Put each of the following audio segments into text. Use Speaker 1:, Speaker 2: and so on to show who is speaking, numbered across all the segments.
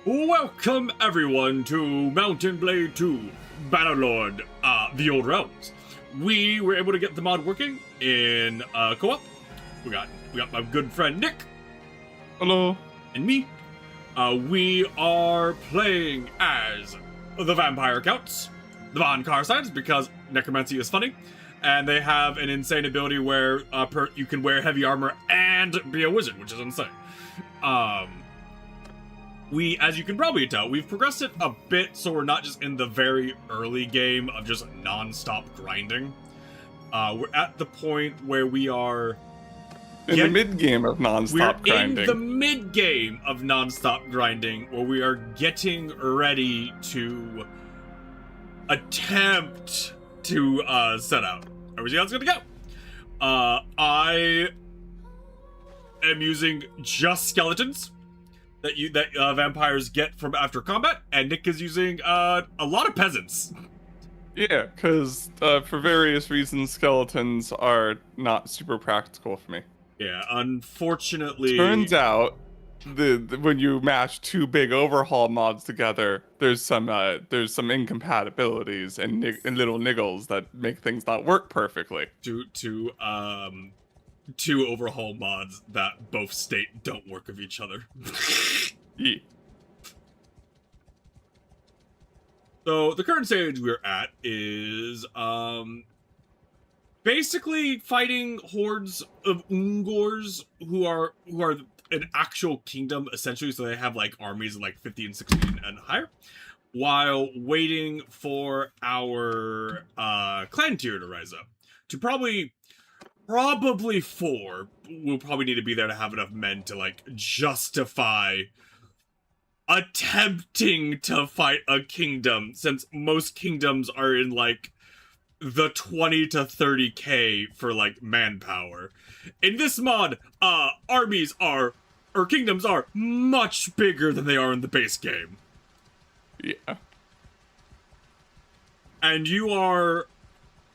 Speaker 1: Welcome everyone to Mountain Blade 2 Battlelord, The Old Realms. We were able to get the mod working in co-op. We got my good friend Nick.
Speaker 2: Hello.
Speaker 1: And me. We are playing as the Vampire Counts, the Von Carsides, because necromancy is funny, and they have an insane ability where you can wear heavy armor and be a wizard, which is insane. As you can probably tell, we've progressed it a bit, so we're not just in the very early game of just non-stop grinding. We're at the point where we are...
Speaker 2: In the mid-game of non-stop grinding.
Speaker 1: We're in the mid-game of non-stop grinding, where we are getting ready to attempt to set out. Everything else is gonna go. I am using just skeletons that vampires get from after combat, and Nick is using a lot of peasants.
Speaker 2: Yeah, because for various reasons, skeletons are not super practical for me.
Speaker 1: Yeah, unfortunately.
Speaker 2: Turns out, when you match two big overhaul mods together, there's some incompatibilities and little niggles that make things not work perfectly.
Speaker 1: Two overhaul mods that both state don't work with each other.
Speaker 2: Yeah.
Speaker 1: So the current stage we're at is basically fighting hordes of Ungors who are an actual kingdom essentially, so they have like armies of like 50 and 16 and higher, while waiting for our clan tier to rise up. To probably 4, we'll probably need to be there to have enough men to like justify attempting to fight a kingdom, since most kingdoms are in like the 20 to 30k for like manpower. In this mod, kingdoms are much bigger than they are in the base game.
Speaker 2: Yeah.
Speaker 1: And you are,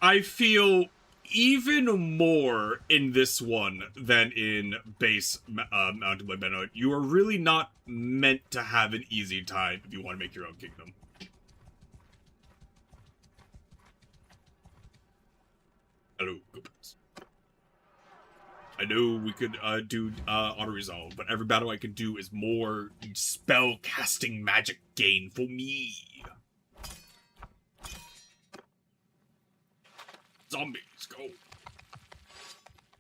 Speaker 1: I feel, even more in this one than in base Mountain Blade Battlelord. You are really not meant to have an easy time if you want to make your own kingdom. Hello, goblins. I know we could do auto-resolve, but every battle I can do is more spell-casting magic gain for me. Zombies, go.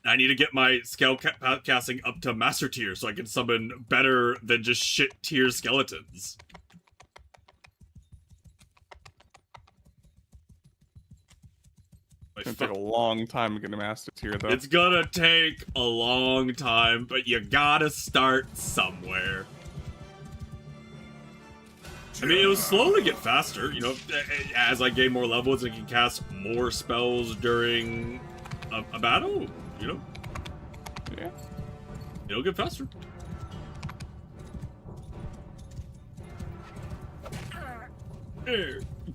Speaker 1: I need to get my spell casting up to master tier so I can summon better than just shit tier skeletons.
Speaker 2: It's gonna take a long time to get a master tier, though.
Speaker 1: It's gonna take a long time, but you gotta start somewhere. I mean, it'll slowly get faster, you know, as I gain more levels, I can cast more spells during a battle, you know?
Speaker 2: Yeah.
Speaker 1: It'll get faster.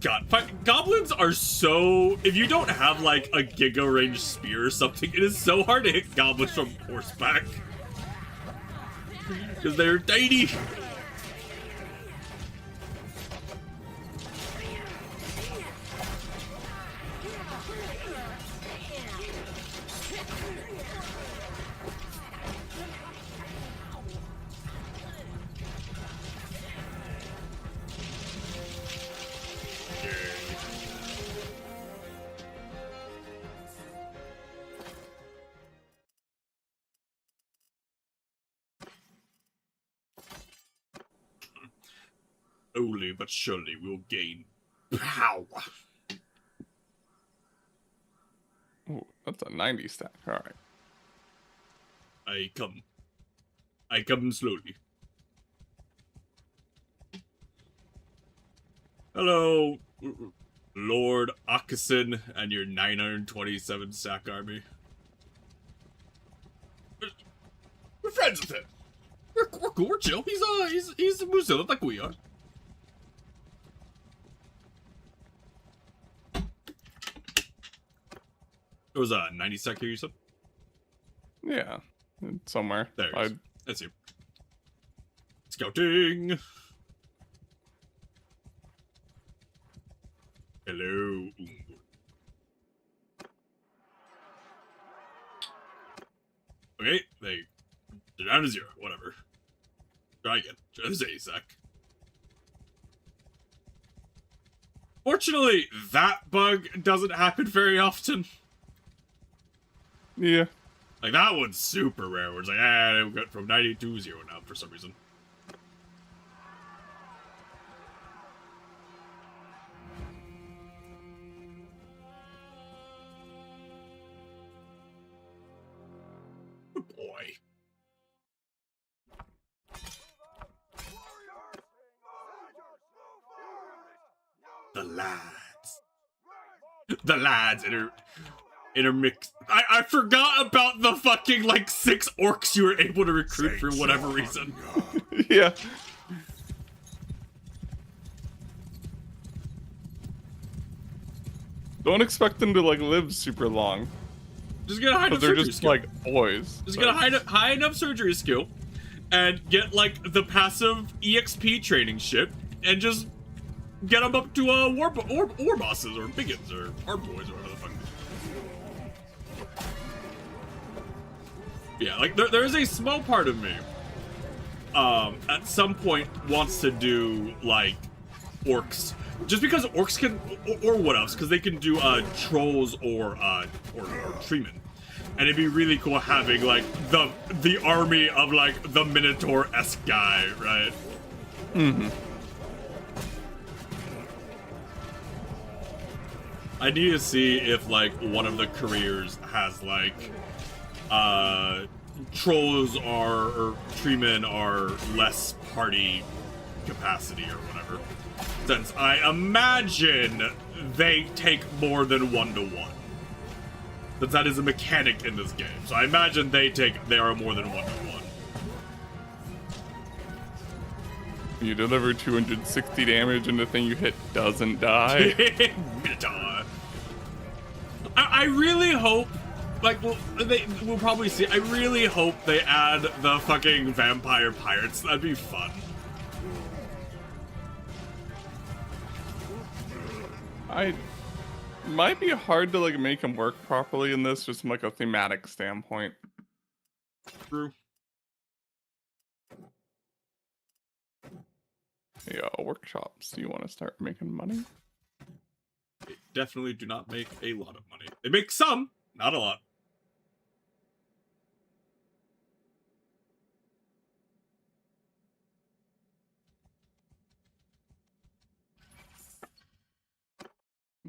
Speaker 1: God, goblins are so... If you don't have, like, a giga range spear or something, it is so hard to hit goblins from horseback. Because they're tiny. Slowly but surely we'll gain power.
Speaker 2: Ooh, that's a 90 stack. All right.
Speaker 1: I come slowly. Hello, Lord Akasin and your 927 stack army. We're friends with him. We're cool. We're chill. He's a Muzilla like we are. It was a 90 stack here, you said?
Speaker 2: Yeah, somewhere.
Speaker 1: There it is. Let's see. Scouting. Hello. Okay, they're down to 0. Whatever. Try again. Just a sec. Fortunately, that bug doesn't happen very often.
Speaker 2: Yeah.
Speaker 1: Like, that one's super rare, where it's like, we got from 90 to 0 now for some reason. Good boy. The lads. The lads intermix. I forgot about the fucking, like, 6 orcs you were able to recruit for whatever reason.
Speaker 2: Yeah. Don't expect them to, like, live super long.
Speaker 1: Just get a high enough
Speaker 2: They're
Speaker 1: surgery
Speaker 2: just,
Speaker 1: skill.
Speaker 2: like, boys.
Speaker 1: Just get a high enough surgery skill, and get, like, the passive EXP training shit, and just get them up to war bosses or biggins or hard boys or whatever the fuck. Yeah, like there is a small part of me, at some point wants to do like orcs, just because orcs can, or what else? Because they can do trolls or treemen, and it'd be really cool having like the army of like the Minotaur-esque guy, right?
Speaker 2: Mm-hmm.
Speaker 1: I need to see if like one of the careers has like trolls or treemen are less party capacity or whatever. Since I imagine they take more than 1-to-1. Since that is a mechanic in this game. So I imagine they are more than 1-to-1.
Speaker 2: You deliver 260 damage and the thing you hit doesn't die.
Speaker 1: Minotaur. I really hope, like, we'll probably see. I really hope they add the fucking vampire pirates. That'd be fun.
Speaker 2: I might be hard to like make them work properly in this, just from like a thematic standpoint.
Speaker 1: True.
Speaker 2: Yeah, workshops. Do you want to start making money?
Speaker 1: They definitely do not make a lot of money. They make some, not a lot.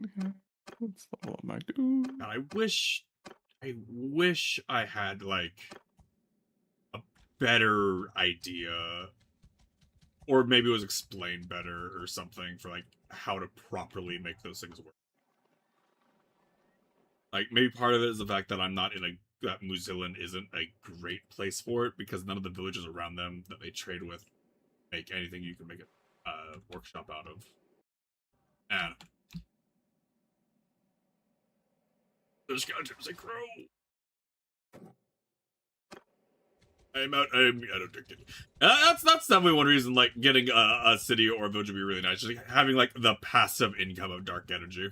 Speaker 2: Okay, let's level up my dude.
Speaker 1: God, I wish I had like a better idea, or maybe it was explained better or something for like how to properly make those things work. Like maybe part of it is the fact that I'm not in that Muzillan isn't a great place for it, because none of the villages around them that they trade with make anything you can make a workshop out of. And there's skeletons, they grow. I'm out. I don't think it. That's definitely one reason. Like getting a city or a village would be really nice. Just like, having like the passive income of dark energy.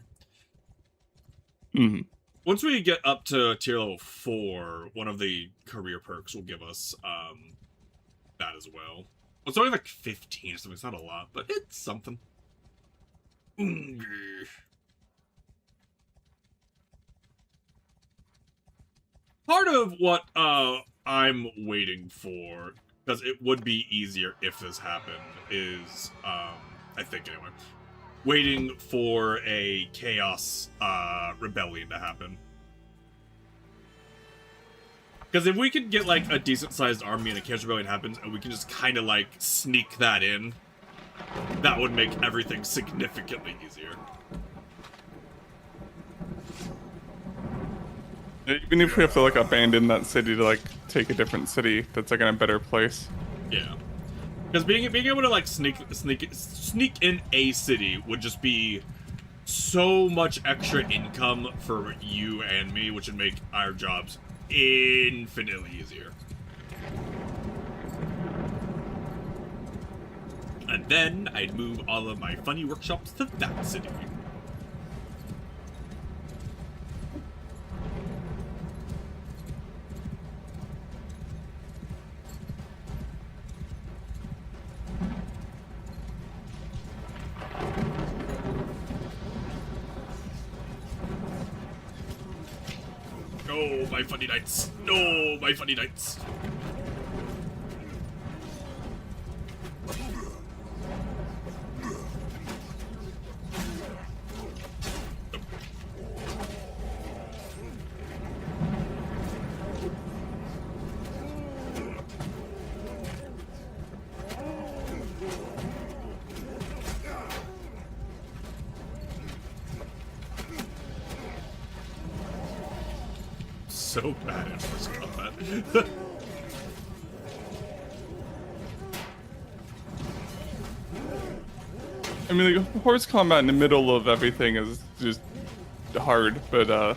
Speaker 2: Mm-hmm.
Speaker 1: Once we get up to tier level 4, one of the career perks will give us that as well. It's only like 15 or something. It's not a lot, but it's something. Part of what I'm waiting for, because it would be easier if this happened, is I think anyway, waiting for a chaos rebellion to happen. Because if we could get like a decent sized army and a chaos rebellion happens, and we can just kind of like sneak that in, that would make everything significantly easier.
Speaker 2: Even if we have to like abandon that city to like take a different city that's like in a better place.
Speaker 1: Yeah, because being able to like sneak in a city would just be so much extra income for you and me, which would make our jobs infinitely easier. And then I'd move all of my funny workshops to that city. my funny knights. No, my funny knights. So bad at first combat.
Speaker 2: I mean, like, horse combat in the middle of everything is just hard, but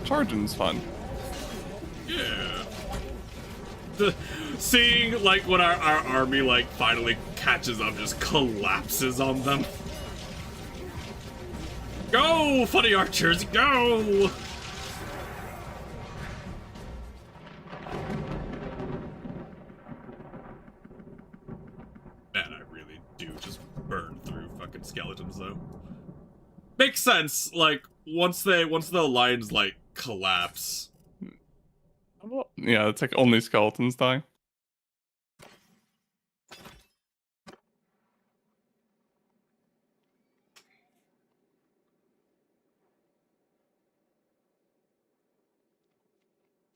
Speaker 2: charging's fun.
Speaker 1: Yeah. Seeing like when our army like finally catches up, just collapses on them. Go, funny archers, go! Man, I really do just burn through fucking skeletons though. Makes sense. Like once the lines like collapse.
Speaker 2: Well, yeah, it's like only skeletons die.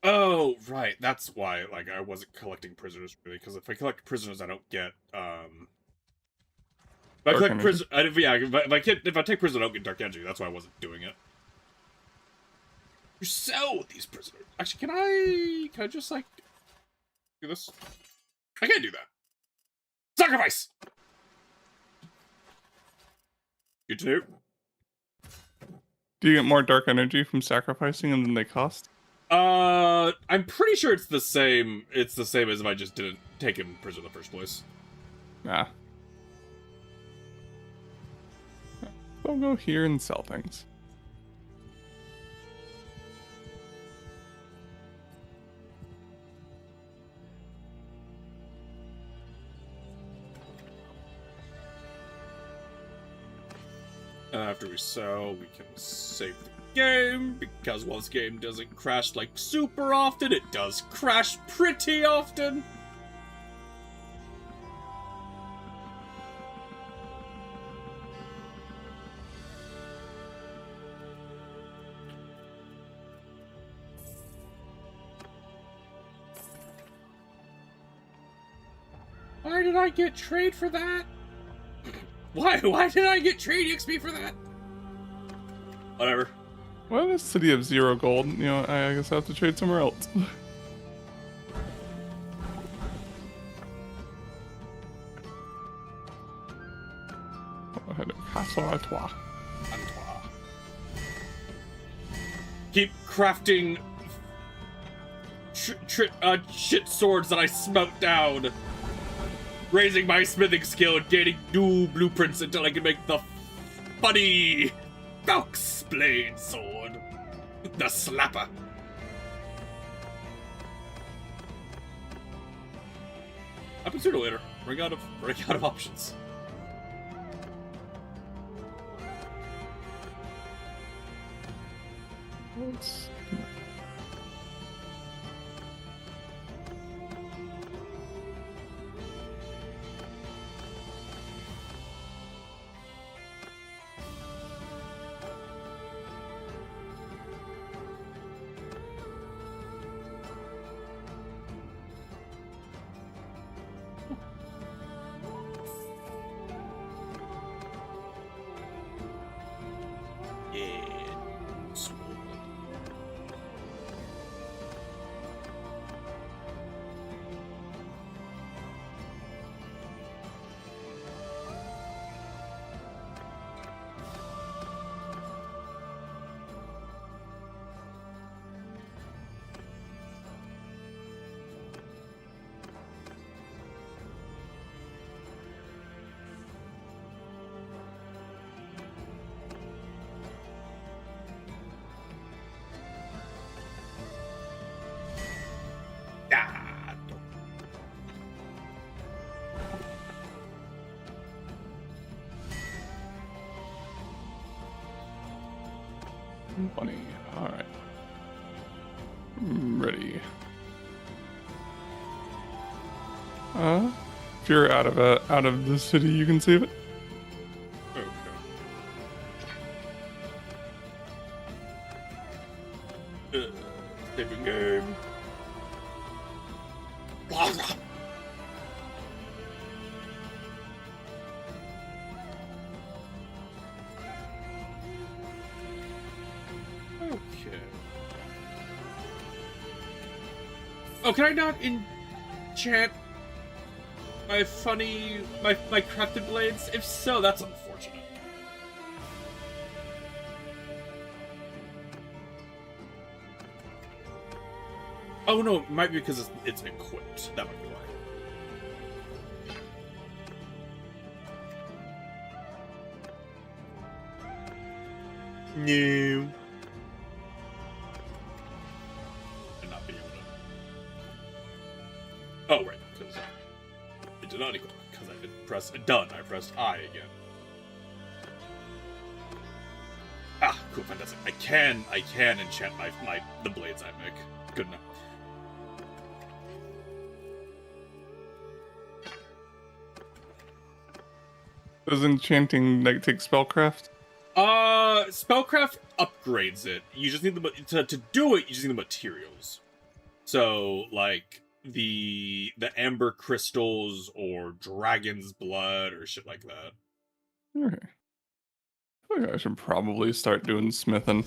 Speaker 1: Oh, right. That's why like I wasn't collecting prisoners really, because if I collect prisoners I don't get if I
Speaker 2: Dark
Speaker 1: collect
Speaker 2: energy.
Speaker 1: prison if I take prisoners I don't get dark energy. That's why I wasn't doing it. You sell these prisoners. Actually, can I just like do this? I can't do that. Sacrifice! Good to know.
Speaker 2: Do you get more dark energy from sacrificing them than they cost?
Speaker 1: I'm pretty sure it's the same. It's the same as if I just didn't take him prisoner in the first place.
Speaker 2: Nah. I'll go here and sell things.
Speaker 1: And after we sell, we can save the game, because while this game doesn't crash like super often, it does crash pretty often. Why did I get trade for that? Why did I get trade XP for that? Whatever.
Speaker 2: Well, this city of 0 gold, you know, I guess I have to trade somewhere else. Go ahead, Castle Artois.
Speaker 1: Antoine. Keep crafting shit swords that I smelt down. Raising my smithing skill and gaining new blueprints until I can make the funny Falk's blade sword. The slapper. Happens sooner or later. Running out of options.
Speaker 2: Let's-
Speaker 1: Yeah. Sword. Ah, don't.
Speaker 2: Funny. All right. Ready. If you're out of the city, you can save it.
Speaker 1: Okay. Saving game. Okay. Oh, can I not enchant my crafted blades? If so, that's unfortunate. Oh no, it might be because it's equipped. That might be why. No. And not being able to. Oh right, because it did not equip. Because I didn't press done. I pressed I again. Ah, cool, fantastic. I can enchant the blades I make. Good enough.
Speaker 2: Does enchanting like take spellcraft?
Speaker 1: Spellcraft upgrades it. You just need to do it. You just need the materials. So like the amber crystals or dragon's blood or shit like that.
Speaker 2: Okay. I think I should probably start doing smithing.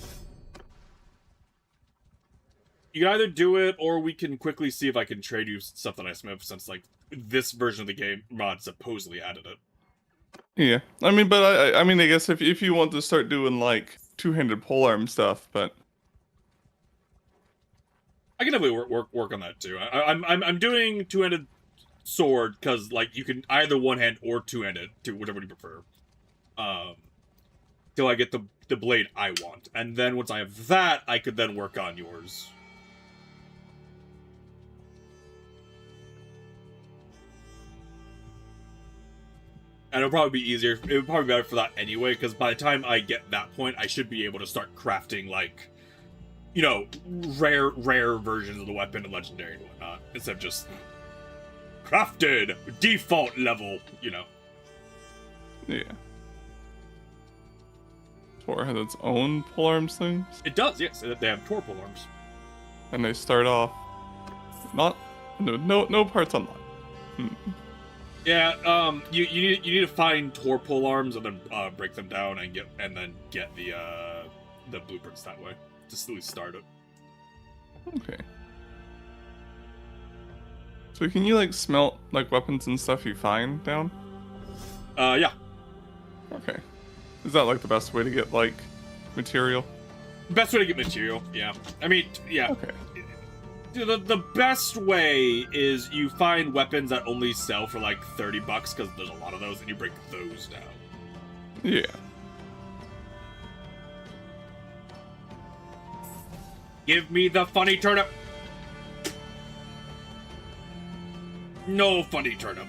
Speaker 1: You can either do it, or we can quickly see if I can trade you stuff that I smith, since like this version of the game mod supposedly added it.
Speaker 2: Yeah, I mean, but I mean, I guess if you want to start doing like two-handed polearm stuff, but
Speaker 1: I can definitely work on that too. I'm doing two-handed sword because like you can either one-hand or two-handed, to whatever you prefer. Till I get the blade I want, and then once I have that, I could then work on yours. And it'll probably be easier. It would probably be better for that anyway, because by the time I get that point, I should be able to start crafting, like, you know, rare versions of the weapon and legendary and whatnot, instead of just crafted default level, you know.
Speaker 2: yeah. Tor has its own polearms things,
Speaker 1: It does, yes. They have Tor polearms.
Speaker 2: and they start off no parts unlocked.
Speaker 1: Yeah, you need to find Tor polearms and then break them down and then get the blueprints that way to at least start it.
Speaker 2: Okay. So can you like smelt like weapons and stuff you find down?
Speaker 1: Yeah.
Speaker 2: Okay. Is that like the best way to get like material?
Speaker 1: Best way to get material, yeah. I mean, yeah.
Speaker 2: Okay.
Speaker 1: The best way is you find weapons that only sell for like $30 because there's a lot of those, and you break those down.
Speaker 2: Yeah.
Speaker 1: Give me the funny turnip. No funny turnip.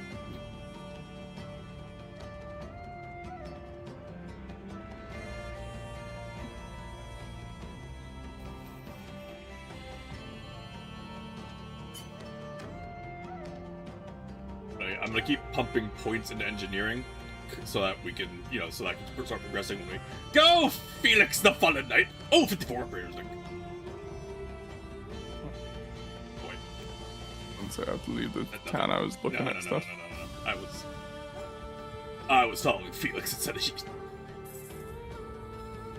Speaker 1: I'm gonna keep pumping points into engineering so that we can, you know, so that I can start progressing when we go, Felix the Fallen Knight. Oh, 54 upgraders. Boy.
Speaker 2: So I have to leave the town. I was looking at stuff.
Speaker 1: No. I was following Felix instead of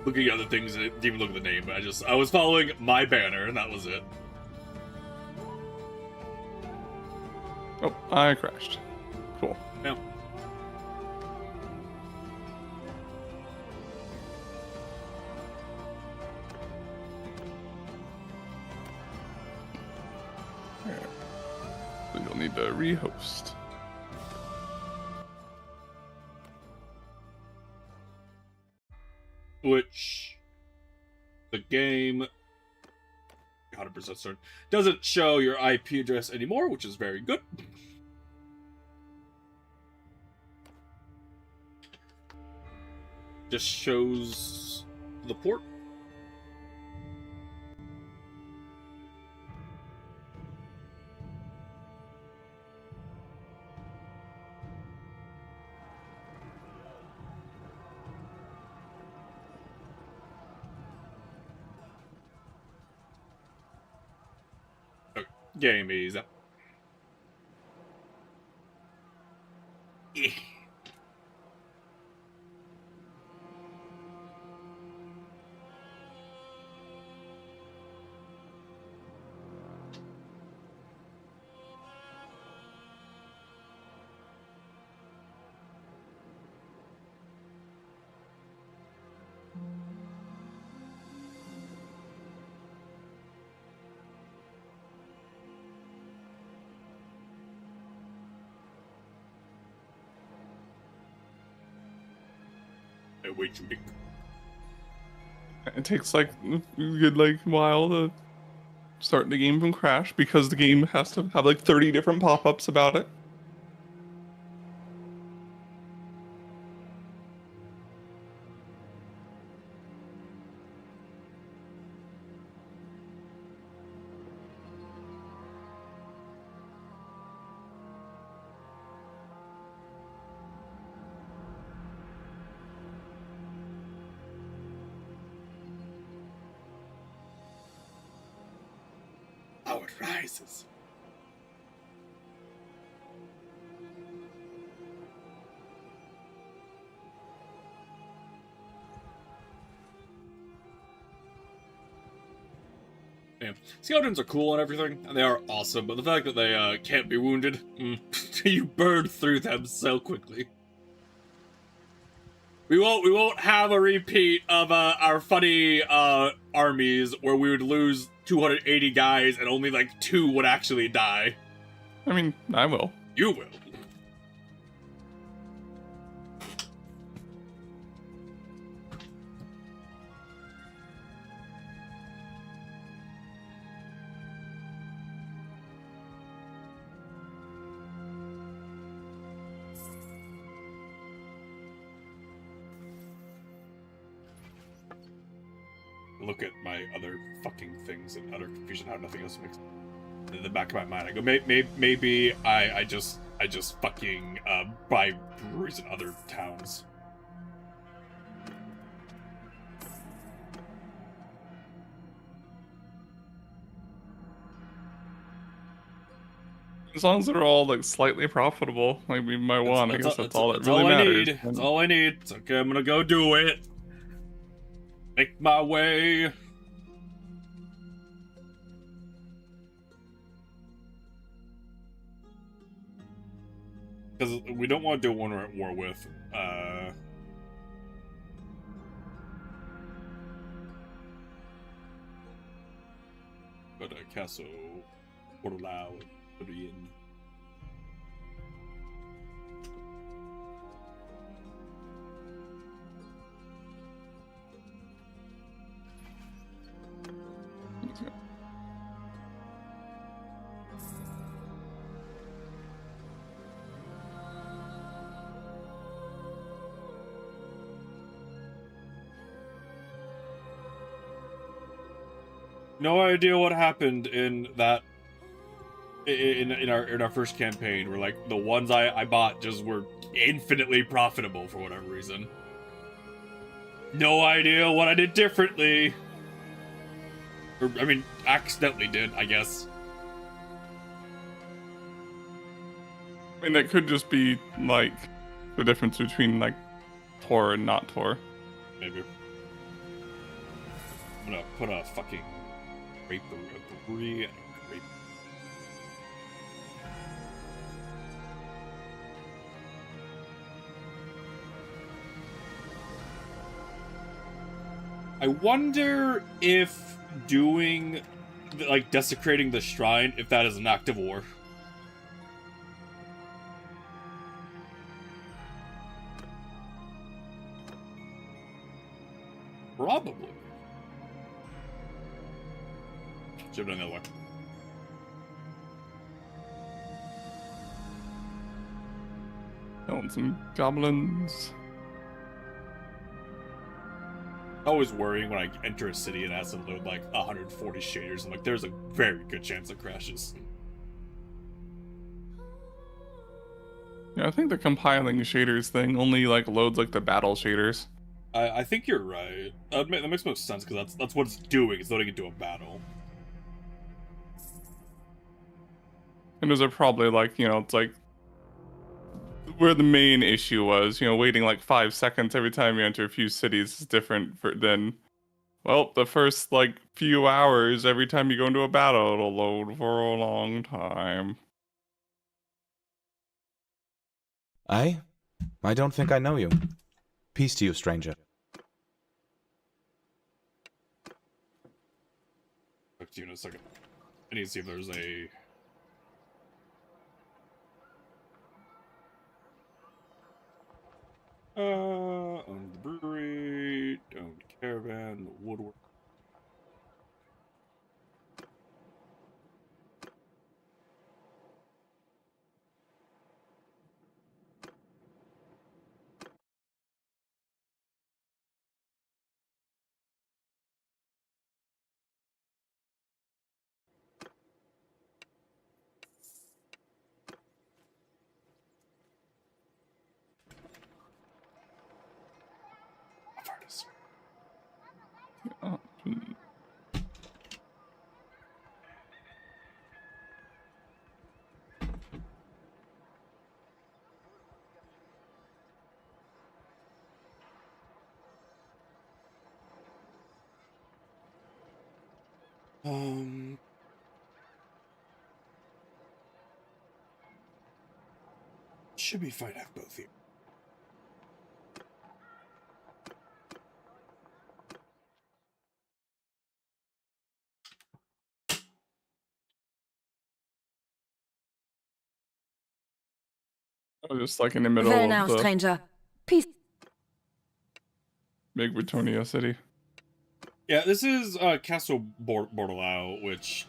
Speaker 1: looking at other things. I didn't even look at the name. I was following my banner, and that was it.
Speaker 2: Oh, I crashed. Cool.
Speaker 1: Yeah.
Speaker 2: So you'll need to rehost.
Speaker 1: Which the game 100% certain doesn't show your IP address anymore, which is very good. Just shows the port. Game easy. Eh. Hey, wait, you big.
Speaker 2: It takes like a good like while to start the game from crash because the game has to have like 30 different pop-ups about it.
Speaker 1: How it rises. Yeah. Skeletons are cool and everything, and they are awesome, but the fact that they can't be wounded, you burn through them so quickly. We won't have a repeat of our funny armies where we would lose 280 guys and only like 2 would actually die.
Speaker 2: I mean, I will.
Speaker 1: You will. Look at my other fucking things and utter confusion how nothing else makes in the back of my mind. I go, maybe I just fucking buy breweries in other towns.
Speaker 2: As long as they're all like slightly profitable, like we might want. I guess that's all that really matters.
Speaker 1: That's all I need. It's okay. I'm gonna go do it. Make my way. Because we don't want to do one we're at war with. But Castle, Portolao, Korean. No idea what happened in that in our first campaign, where like the ones I bought just were infinitely profitable for whatever reason. No idea what I did differently. Or, I mean, accidentally did, I guess.
Speaker 2: I mean, that could just be like the difference between like Tor and not Tor.
Speaker 1: Maybe. I'm gonna put a fucking brewery and a grape. I wonder if doing, like, desecrating the shrine, if that is an act of war. Probably. Should have done the other way.
Speaker 2: Killing some goblins.
Speaker 1: Always worrying when I enter a city and it has to load like 140 shaders. I'm like, there's a very good chance it crashes.
Speaker 2: Yeah, I think the compiling shaders thing only like loads like the battle shaders.
Speaker 1: I think you're right. That makes most sense because that's what it's doing. It's loading into a battle.
Speaker 2: And those are probably like, it's like where the main issue was, waiting like 5 seconds every time you enter a few cities is different than, well, the first like few hours every time you go into a battle, it'll load for a long time.
Speaker 3: I don't think I know you. Peace to you, stranger.
Speaker 1: Back to you in a second. I need to see if there's a... owned the brewery, owned the caravan, the woodwork. How far it is?
Speaker 2: Oh,
Speaker 1: Should be fine. I have both here.
Speaker 2: just like in the middle
Speaker 4: Well
Speaker 2: of
Speaker 4: now,
Speaker 2: the
Speaker 4: stranger. Peace.
Speaker 2: big Bretonnia city.
Speaker 1: Yeah, this is Castle Bordelao, which,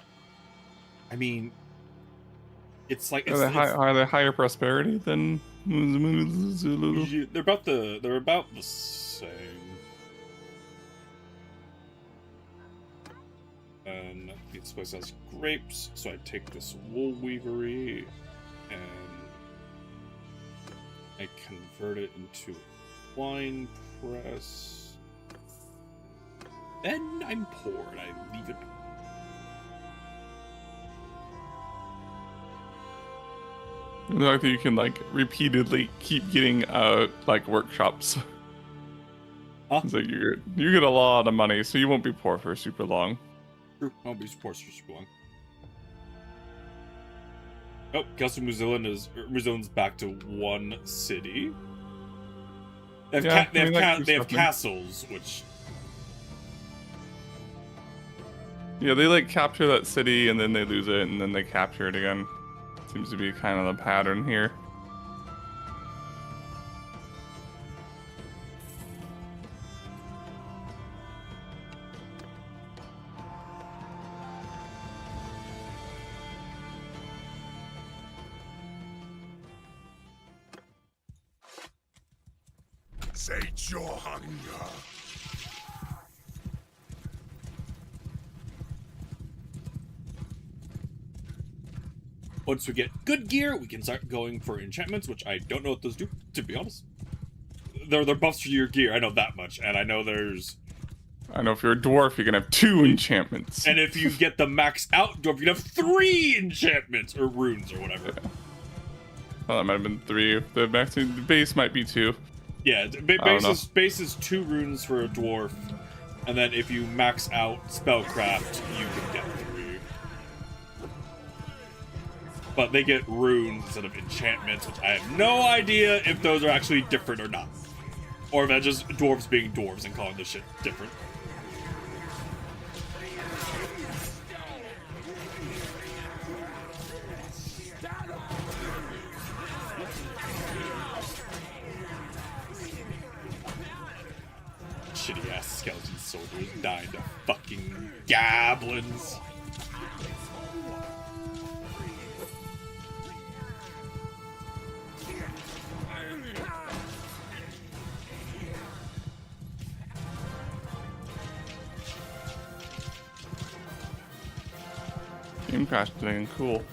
Speaker 1: I mean, it's like
Speaker 2: Are they higher prosperity than Zulu?
Speaker 1: they're about the same. And this place has grapes, so I take this wool weavery and I convert it into a wine press. Then I'm poor and I leave it.
Speaker 2: The fact that you can like repeatedly keep getting like workshops.
Speaker 1: Huh?
Speaker 2: It's like you get a lot of money, so you won't be poor for super long.
Speaker 1: True, I'll be poor for super long. Oh, Castle Muzilla's back to one city. They have castles, which...
Speaker 2: Yeah, they like capture that city and then they lose it and then they capture it again. Seems to be kind of the pattern here.
Speaker 5: Sate your hunger.
Speaker 1: Once we get good gear, we can start going for enchantments, which I don't know what those do, to be honest. They're buffs for your gear, I know that much, and I know there's...
Speaker 2: I know if you're a dwarf, you can have 2 enchantments.
Speaker 1: And if you get the max out dwarf, you can have 3 enchantments, or runes, or whatever.
Speaker 2: Yeah. Well, that might have been 3. The max, the base might be 2.
Speaker 1: Yeah, base is 2 runes for a dwarf, and then if you max out spellcraft, you can get 3. But they get runes instead of enchantments, which I have no idea if those are actually different or not. Or if that's just dwarves being dwarves and calling this shit different. Shitty ass skeleton soldiers dying to fucking goblins.
Speaker 2: Game crash thing, cool.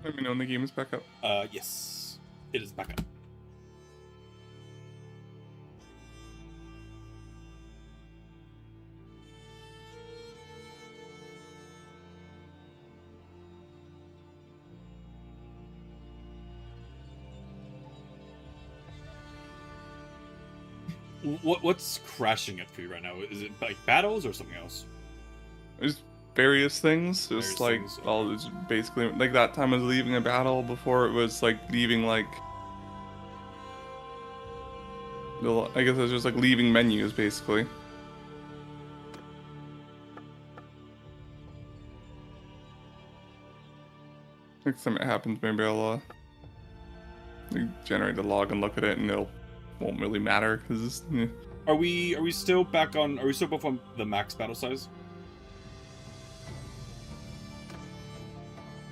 Speaker 2: Let me know when the game is back up.
Speaker 1: Yes, it is back up. What's crashing it for you right now? Is it like battles or something else?
Speaker 2: There's various things.
Speaker 1: Various
Speaker 2: Just like
Speaker 1: things, okay.
Speaker 2: all is basically like that time I was leaving a battle. Before it was like leaving like I guess it was just like leaving menus basically. Next time it happens, maybe I'll like, generate a log and look at it, and it won't really matter because
Speaker 1: Are we still back on? Are we still both on the max battle size?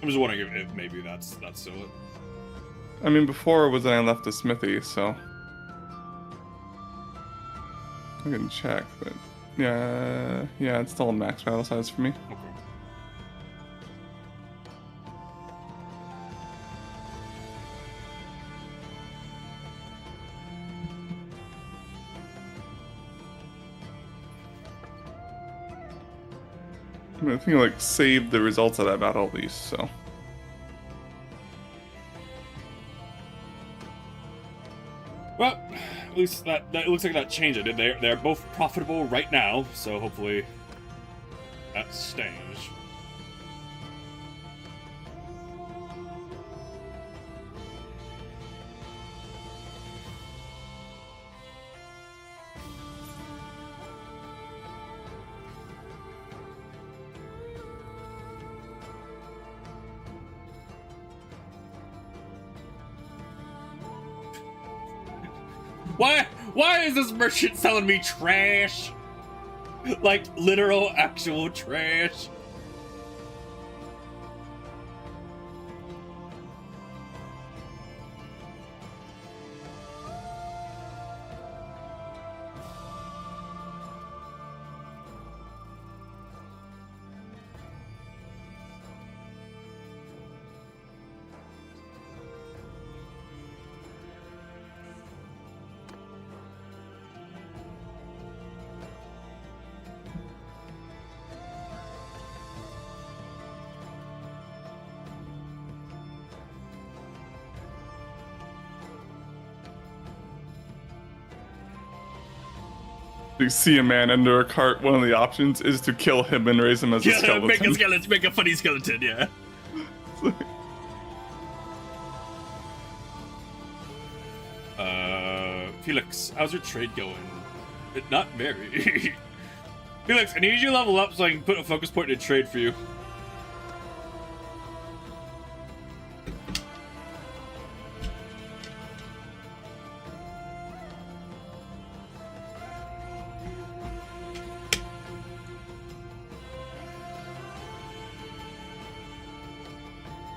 Speaker 1: I'm just wondering if maybe that's still it.
Speaker 2: I mean, before was when I left the smithy, so I can check, but yeah, it's still a max battle size for me.
Speaker 1: Okay.
Speaker 2: I mean, I think I like saved the results of that battle at least, so.
Speaker 1: Well, at least that looks like that changed it. They're both profitable right now, so hopefully that stays. Why is this merchant selling me trash? Like literal actual trash.
Speaker 2: You see a man under a cart, one of the options is to kill him and raise him as a
Speaker 1: Yeah,
Speaker 2: skeleton.
Speaker 1: make a skeleton, make a funny skeleton, yeah. Felix, how's your trade going? Not very. Felix, I need you to level up so I can put a focus point in trade for you.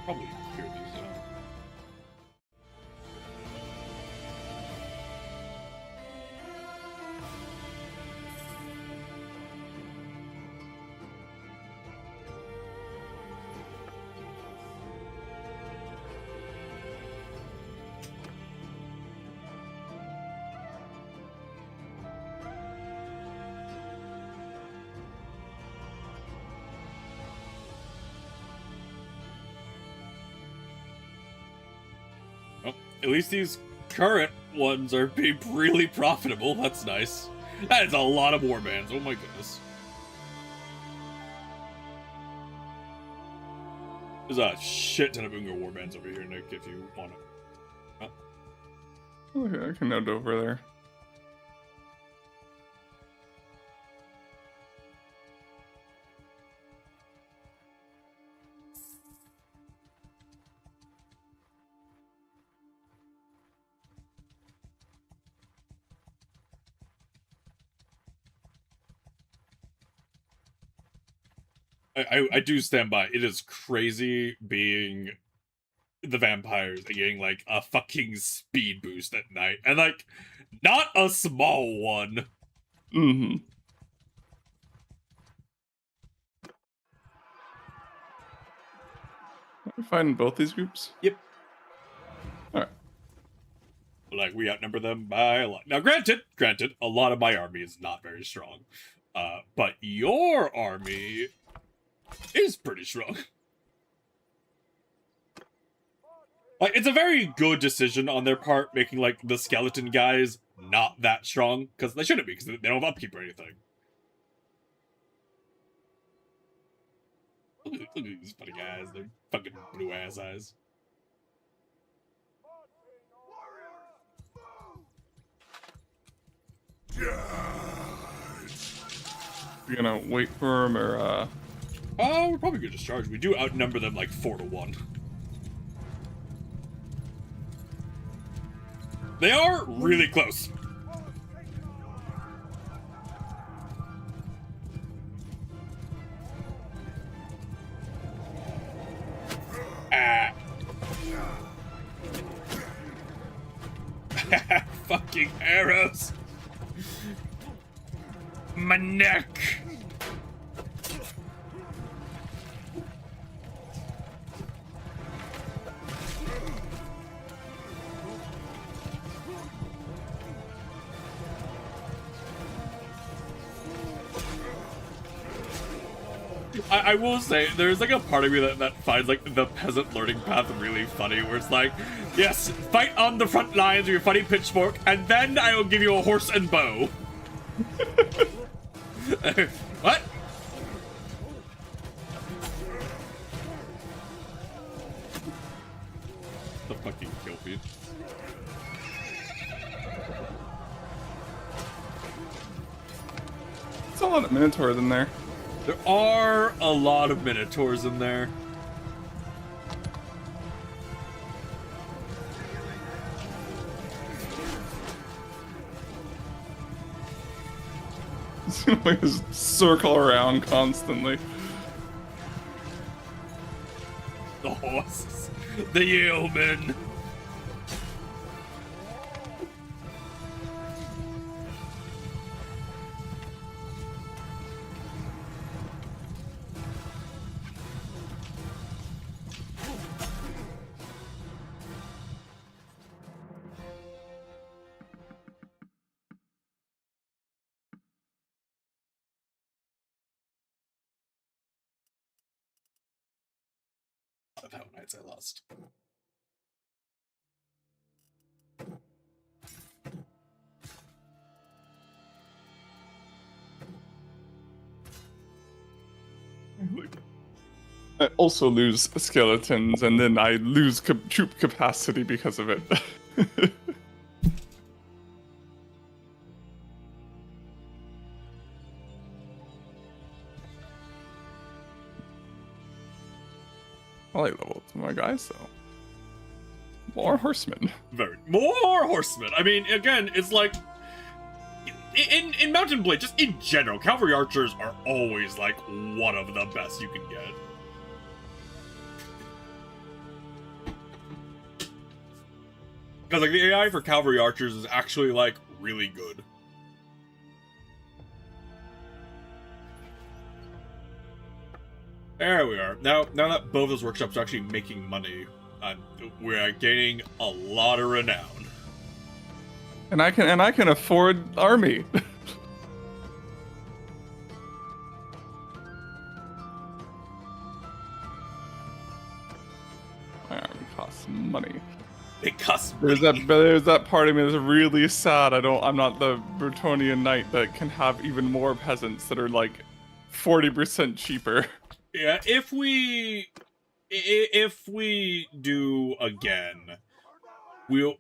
Speaker 1: Probably clear these out. Well, at least these current ones are being really profitable. That's nice. That is a lot of warbands. Oh my goodness. There's a shit ton of Ungar warbands over here, Nick, if you want it.
Speaker 2: Okay, I can note over there.
Speaker 1: I do stand by. It is crazy being the vampires and getting like a fucking speed boost at night. And like, not a small one.
Speaker 2: Mm-hmm. We're fighting both these groups?
Speaker 1: Yep.
Speaker 2: Alright.
Speaker 1: Like, we outnumber them by a lot. Now, granted, a lot of my army is not very strong. But your army is pretty strong. Like, it's a very good decision on their part, making, like, the skeleton guys not that strong. Because they shouldn't be, because they don't have upkeep or anything. Look at these funny guys. They're fucking blue-ass eyes.
Speaker 2: You're gonna wait for him, or,
Speaker 1: Oh, we're probably gonna just charge. We do outnumber them, like, 4-1. They are really close. Ah. Fucking arrows. My neck. I will say, there's like a part of me that finds like the peasant learning path really funny, where it's like, yes, fight on the front lines with your funny pitchfork, and then I will give you a horse and bow. What? The fucking kill feed.
Speaker 2: it's a lot of Minotaurs in there.
Speaker 1: There are a lot of Minotaurs in there.
Speaker 2: Like, just circle around constantly.
Speaker 1: The horses. The yeomen. Of how nights I lost.
Speaker 2: I also lose skeletons, and then I lose troop capacity because of it. I like level up my guys, though. More horsemen.
Speaker 1: Very more horsemen. I mean, again, it's like in Mountain Blade, just in general, cavalry archers are always like one of the best you can get. Because like the AI for cavalry archers is actually like really good. There we are. Now that both those workshops are actually making money, we're gaining a lot of renown.
Speaker 2: And I can afford army. My army costs money.
Speaker 1: It costs
Speaker 2: There's that part of me that's really sad. I'm not the Bretonnian knight that can have even more peasants that are like 40% cheaper.
Speaker 1: Yeah, if we do again, the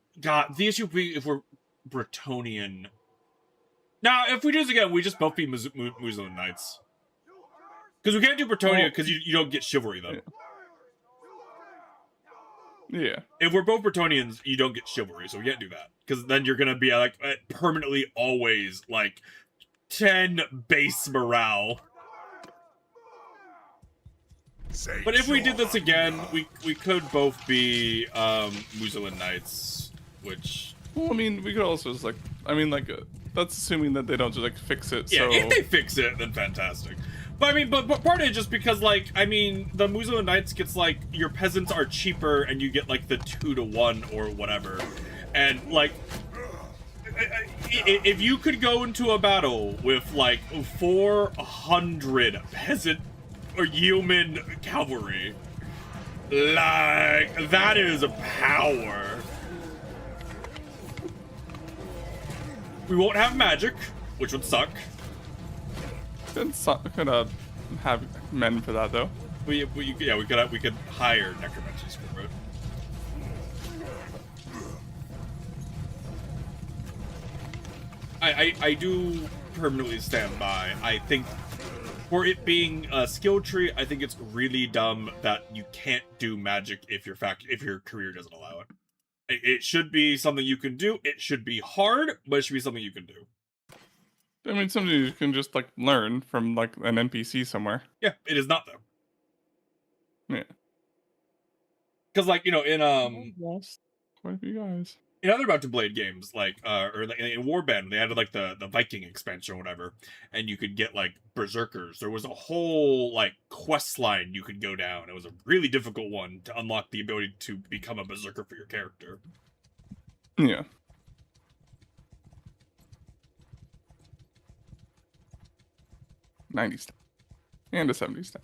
Speaker 1: issue if we're Bretonnian. Now, if we do this again, we just both be Muslim knights. Because we can't do Bretonnia because you don't get chivalry though.
Speaker 2: Yeah.
Speaker 1: If we're both Bretonnians, you don't get chivalry, so we can't do that. Because then you're gonna be like permanently always like 10 base morale. But if we did this again, we could both be Muzelin Knights, which...
Speaker 2: Well, I mean, we could also just, like... I mean, like, that's assuming that they don't just, like, fix it,
Speaker 1: yeah,
Speaker 2: so...
Speaker 1: if they fix it, then fantastic. But I mean, but part of it just because, like, I mean, the Muzo Knights gets, like, your peasants are cheaper and you get, like, the 2-to-1 or whatever. And, like, if you could go into a battle with, like, 400 peasant or yeoman cavalry, like, that is a power. We won't have magic, which would suck.
Speaker 2: Could have men for that though.
Speaker 1: We could hire necromancers for it. I do permanently stand by. I think for it being a skill tree, I think it's really dumb that you can't do magic if your career doesn't allow it. It should be something you can do. It should be hard, but it should be something you can do.
Speaker 2: I mean, something you can just like learn from like an NPC somewhere.
Speaker 1: Yeah, it is not though.
Speaker 2: Yeah.
Speaker 1: Because like, you know, in
Speaker 2: Lost quite a few guys.
Speaker 1: in other Mount and Blade games, like or in Warband, they added like the Viking expansion or whatever, and you could get like berserkers. There was a whole like quest line you could go down. It was a really difficult one to unlock the ability to become a berserker for your character.
Speaker 2: Yeah. '90s step. And a '70s step.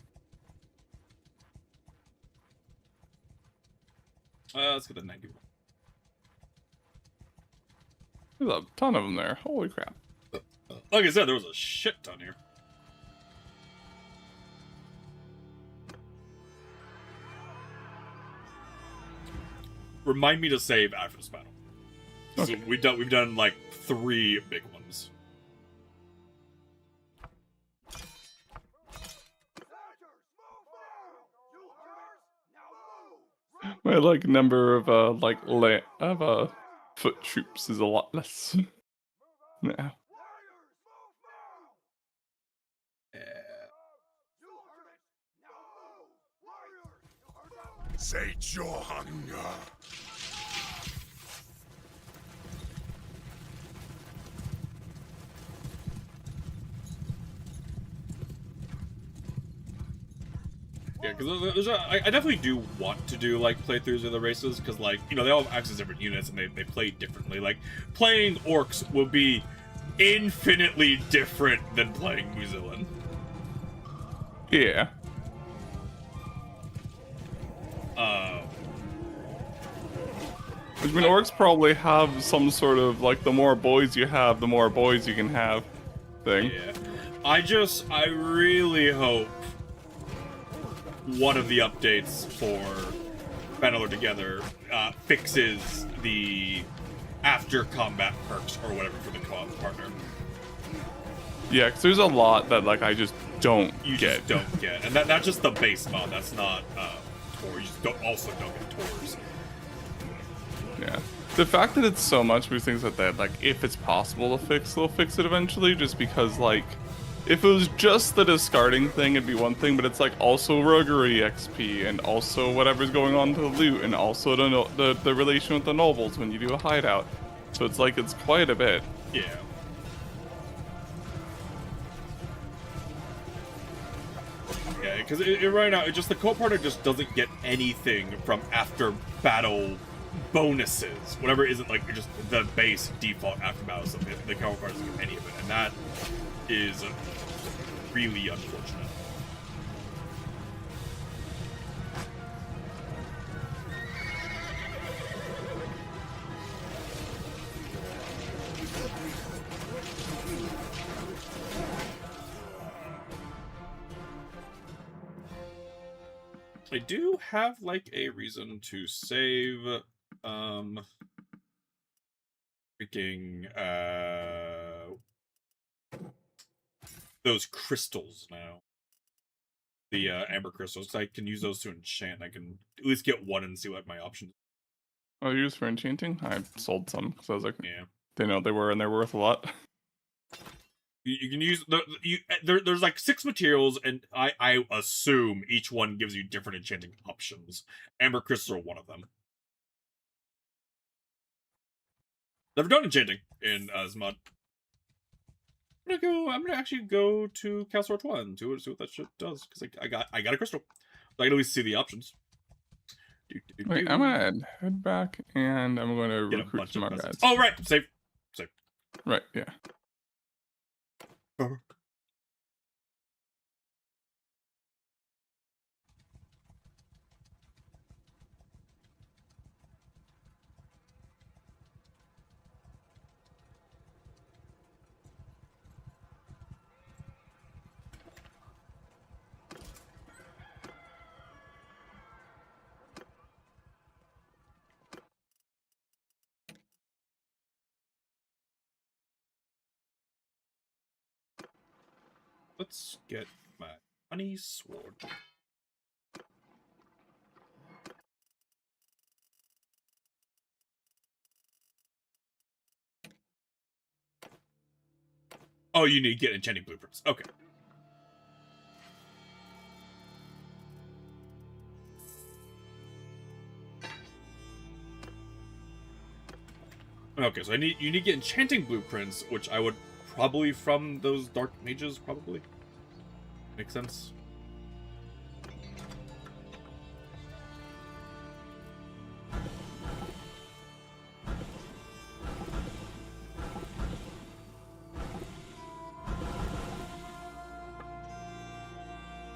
Speaker 1: Let's get the 91.
Speaker 2: There's a ton of them there. Holy crap.
Speaker 1: Like I said, there was a shit ton here. Remind me to save after this battle.
Speaker 2: Okay.
Speaker 1: So we've done like 3 big ones.
Speaker 2: My like number of foot troops is a lot less now.
Speaker 5: Sate your hunger.
Speaker 1: Yeah, because I definitely do want to do like playthroughs of the races, because like, you know, they all have access to different units and they play differently. Like playing orcs will be infinitely different than playing Muzillan.
Speaker 2: Yeah. I mean, orcs probably have some sort of like the more boys you have, the more boys you can have thing.
Speaker 1: Yeah. I really hope one of the updates for Bannerlord Together fixes the after combat perks or whatever for the co-op partner.
Speaker 2: Yeah, because there's a lot that like I just don't
Speaker 1: You
Speaker 2: get.
Speaker 1: just don't get, and that's just the base mod. That's not Tor. You just also don't get Tors.
Speaker 2: Yeah. The fact that it's so much with things like that, like if it's possible to fix, they'll fix it eventually. Just because like, if it was just the discarding thing, it'd be one thing. But it's like also roguery XP and also whatever's going on to the loot and also the relation with the nobles when you do a hideout. So it's like it's quite a bit.
Speaker 1: Yeah. Yeah, because right now, just the co-op partner just doesn't get anything from after battle bonuses. Whatever isn't like just the base default after battle stuff. The co-op partner doesn't get any of it, and that is really unfortunate. I do have like a reason to save freaking those crystals now. The amber crystals, 'cause I can use those to enchant. I can at least get one and see what my options.
Speaker 2: Oh, you use for enchanting? I sold some because I was like,
Speaker 1: Yeah.
Speaker 2: they know what they were and they're worth a lot.
Speaker 1: You can use there's like 6 materials, and I assume each one gives you different enchanting options. Amber crystals are one of them. Never done enchanting in Zmod. I'm gonna actually go to Castle Artois and see what that shit does, because I got a crystal. So I can at least see the options.
Speaker 2: Wait, I'm gonna head back and I'm gonna
Speaker 1: Get a
Speaker 2: recruit
Speaker 1: bunch
Speaker 2: some
Speaker 1: of
Speaker 2: more
Speaker 1: peasants.
Speaker 2: guys.
Speaker 1: Oh right, save.
Speaker 2: Right, yeah.
Speaker 1: Let's get my honey sword. Oh, you need to get enchanting blueprints. Okay. Okay, so you need to get enchanting blueprints, which I would probably from those dark mages, probably. Makes sense.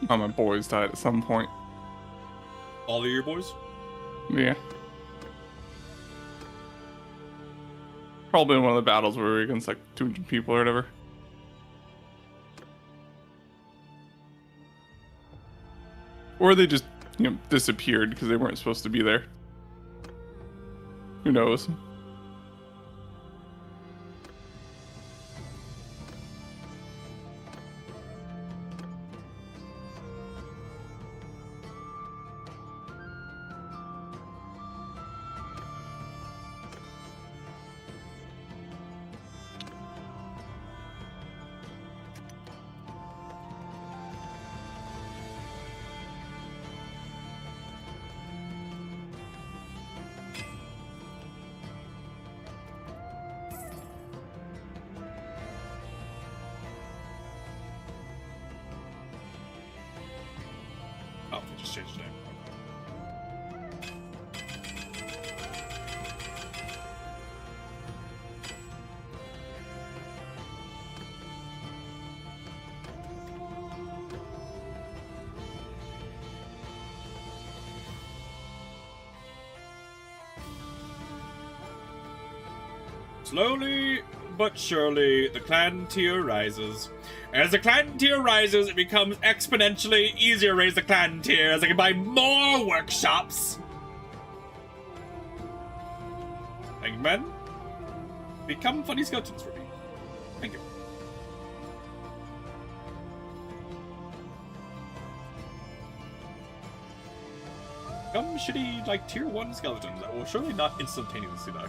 Speaker 2: Oh, my boys died at some point.
Speaker 1: All of your boys?
Speaker 2: Yeah. Probably in one of the battles where we were against like 200 people or whatever. Or they just, disappeared because they weren't supposed to be there. Who knows?
Speaker 1: Oh, they just changed the name. Slowly but surely, the clan tier rises. As the clan tier rises, it becomes exponentially easier to raise the clan tier as I can buy more workshops. Hangman, become funny skeletons for me. Thank you. Become shitty, like, tier 1 skeletons that will surely not instantaneously die.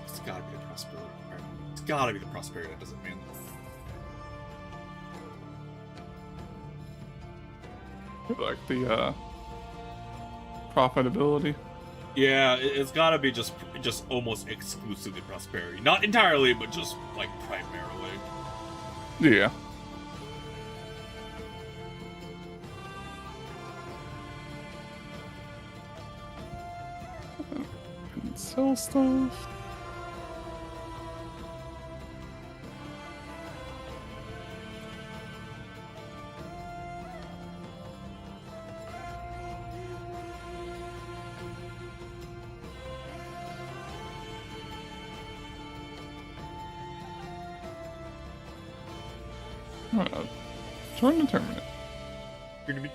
Speaker 1: It's gotta be the prosperity. It's gotta be the prosperity that does it, man.
Speaker 2: Like the profitability.
Speaker 1: Yeah, it's gotta be just almost exclusively prosperity. Not entirely, but just like primarily.
Speaker 2: Yeah. Can sell stuff. Turn to terminate.
Speaker 1: You're gonna be.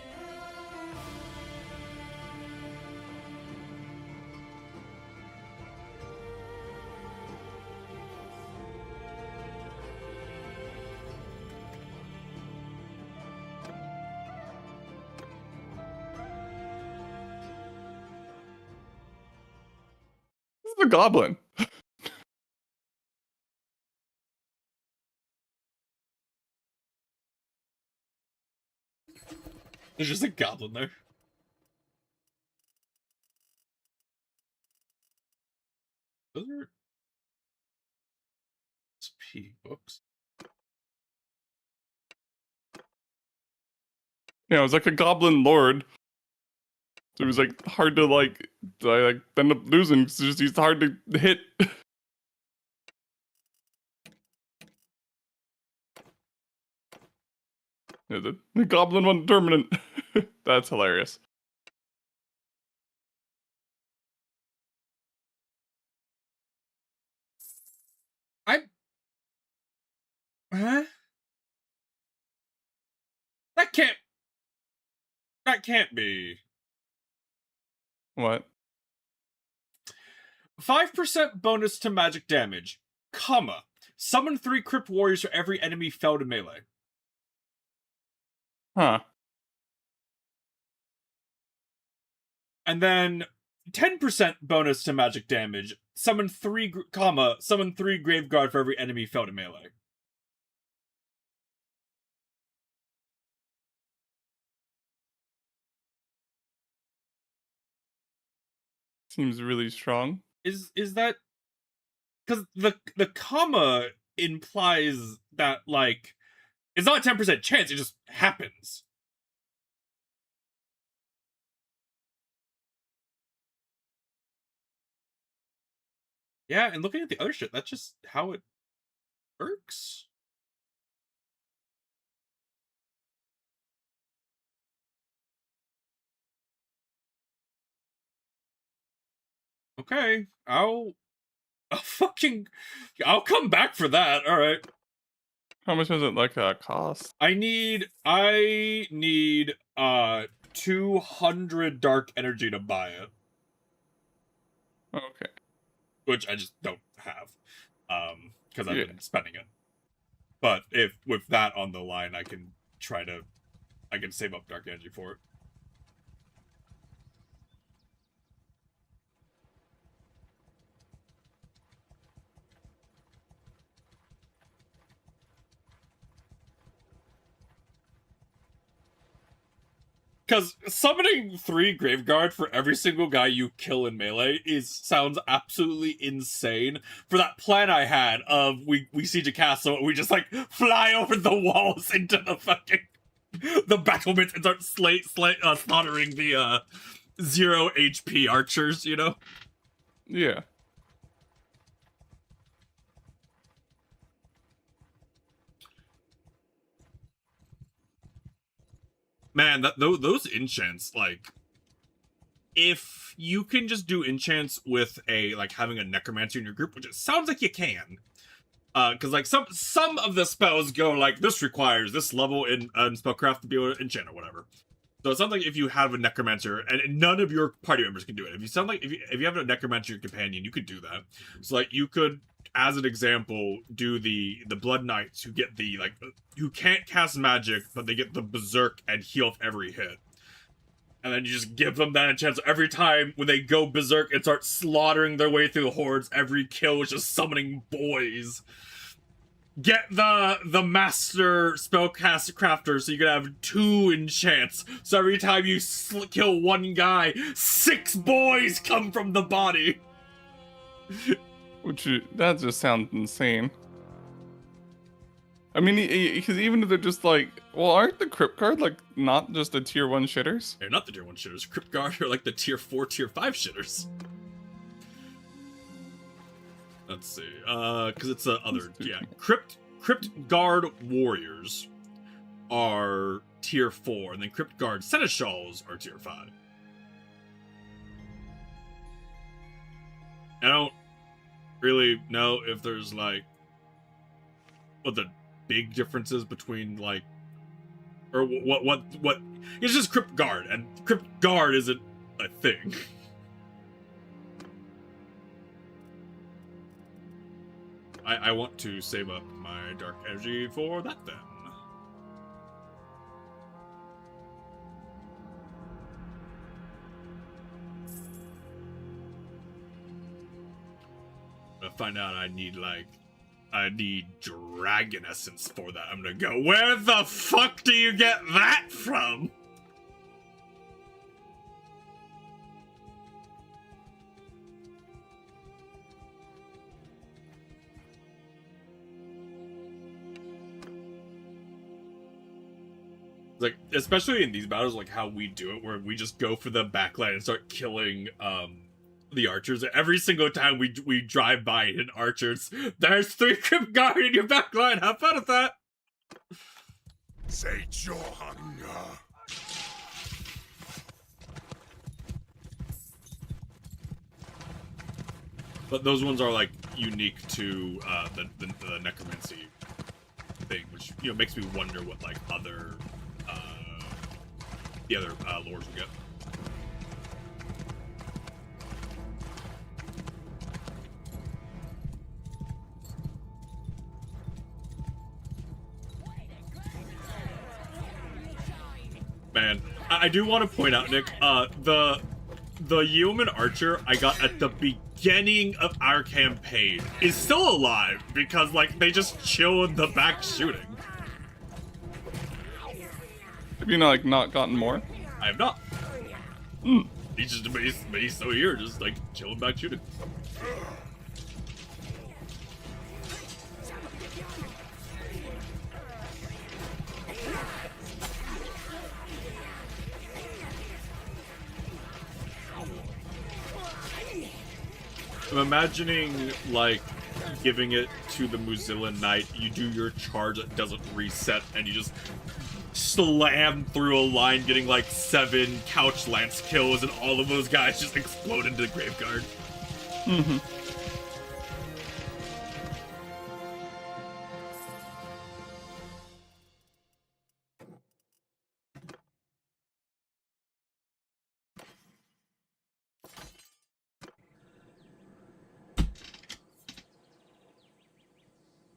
Speaker 2: This is a goblin.
Speaker 1: There's just a goblin there. Those are SP books.
Speaker 2: Yeah, it was like a goblin lord. So it was like hard to like. I like end up losing. 'Cause he's hard to hit. Yeah, the goblin one permanent. That's hilarious.
Speaker 1: Huh? That can't be.
Speaker 2: What?
Speaker 1: 5% bonus to magic damage, comma. Summon 3 Crypt Warriors for every enemy fell to melee.
Speaker 2: Huh.
Speaker 1: And then 10% bonus to magic damage, summon 3, summon 3 Graveguard for every enemy fell to melee.
Speaker 2: Seems really strong.
Speaker 1: Is that because the comma implies that like it's not a 10% chance, it just happens. Yeah, and looking at the other shit, that's just how it works. Okay, I'll come back for that. All right.
Speaker 2: How much does it like cost?
Speaker 1: I need 200 dark energy to buy it,
Speaker 2: Okay.
Speaker 1: which I just don't have because I've
Speaker 2: Yeah.
Speaker 1: been spending it. But if with that on the line, I can save up dark energy for it. Because summoning 3 Graveguard for every single guy you kill in melee sounds absolutely insane. For that plan I had of we siege a castle and we just like fly over the walls into the fucking the battlements and start slaughtering the 0 HP archers, you know?
Speaker 2: Yeah.
Speaker 1: Man, those enchants, like, if you can just do enchants with having a necromancer in your group, which it sounds like you can, because like some of the spells go like this requires this level in spellcraft to be able to enchant or whatever. So it sounds like if you have a necromancer and none of your party members can do it. If you have a necromancer companion, you could do that. So like you could, as an example, do the Blood Knights who get who can't cast magic, but they get the berserk and heal off every hit. And then you just give them that chance. Every time when they go berserk and start slaughtering their way through the hordes, every kill is just summoning boys. Get the master spellcaster crafter so you can have 2 enchants. So every time you kill one guy, 6 boys come from the body.
Speaker 2: That just sounds insane. I mean, because even if they're just like, well, aren't the Crypt Guard like not just the tier 1 shitters?
Speaker 1: They're not the tier 1 shitters. Crypt Guard are like the tier 4, tier 5 shitters. Let's see. Because it's Crypt Guard Warriors are tier 4, and then Crypt Guard Seneschals are tier 5. I don't really know if there's like what the big differences between like, or what. It's just Crypt Guard, and Crypt Guard isn't a thing. I want to save up my dark energy for that then. I find out I need dragon essence for that. I'm gonna go, where the fuck do you get that from? Like, especially in these battles, like how we do it, where we just go for the backline and start killing the archers. Every single time we drive by an archer, there's 3 Crypt Guard in your backline. Have fun with that.
Speaker 5: Sate your hunger.
Speaker 1: But those ones are like unique to the necromancy thing, which makes me wonder what like other the other lores will get. Man, I do want to point out, Nick, the Yeoman Archer I got at the beginning of our campaign is still alive because, like, they just chill in the back shooting.
Speaker 2: Have you not gotten more?
Speaker 1: I have not. He's still here, just like chilling back shooting. I'm imagining, like, giving it to the Muzillan Knight. You do your charge that doesn't reset, and you just slam through a line, getting like 7 couch lance kills, and all of those guys just explode into the Graveguard.
Speaker 2: Mm-hmm.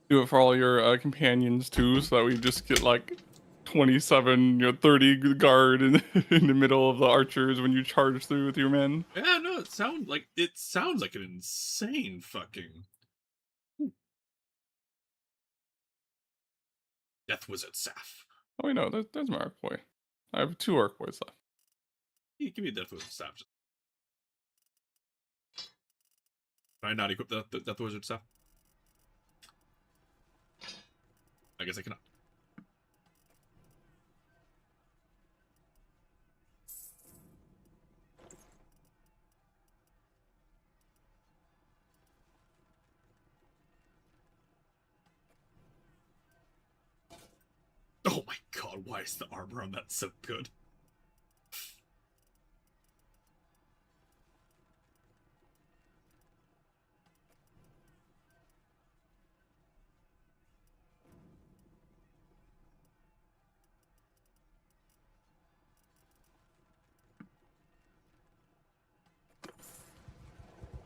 Speaker 2: Do it for all your companions too, so that we just get like 27, 30 guard in the middle of the archers when you charge through with your men.
Speaker 1: Yeah, no, it sounds like an insane fucking Death Wizard staff.
Speaker 2: Oh, wait, no, there's my arc boy. I have 2 arc boys left.
Speaker 1: Yeah, give me a Death Wizard staff. Can I not equip the Death Wizard staff? I guess I cannot. Oh my god, why is the armor on that so good?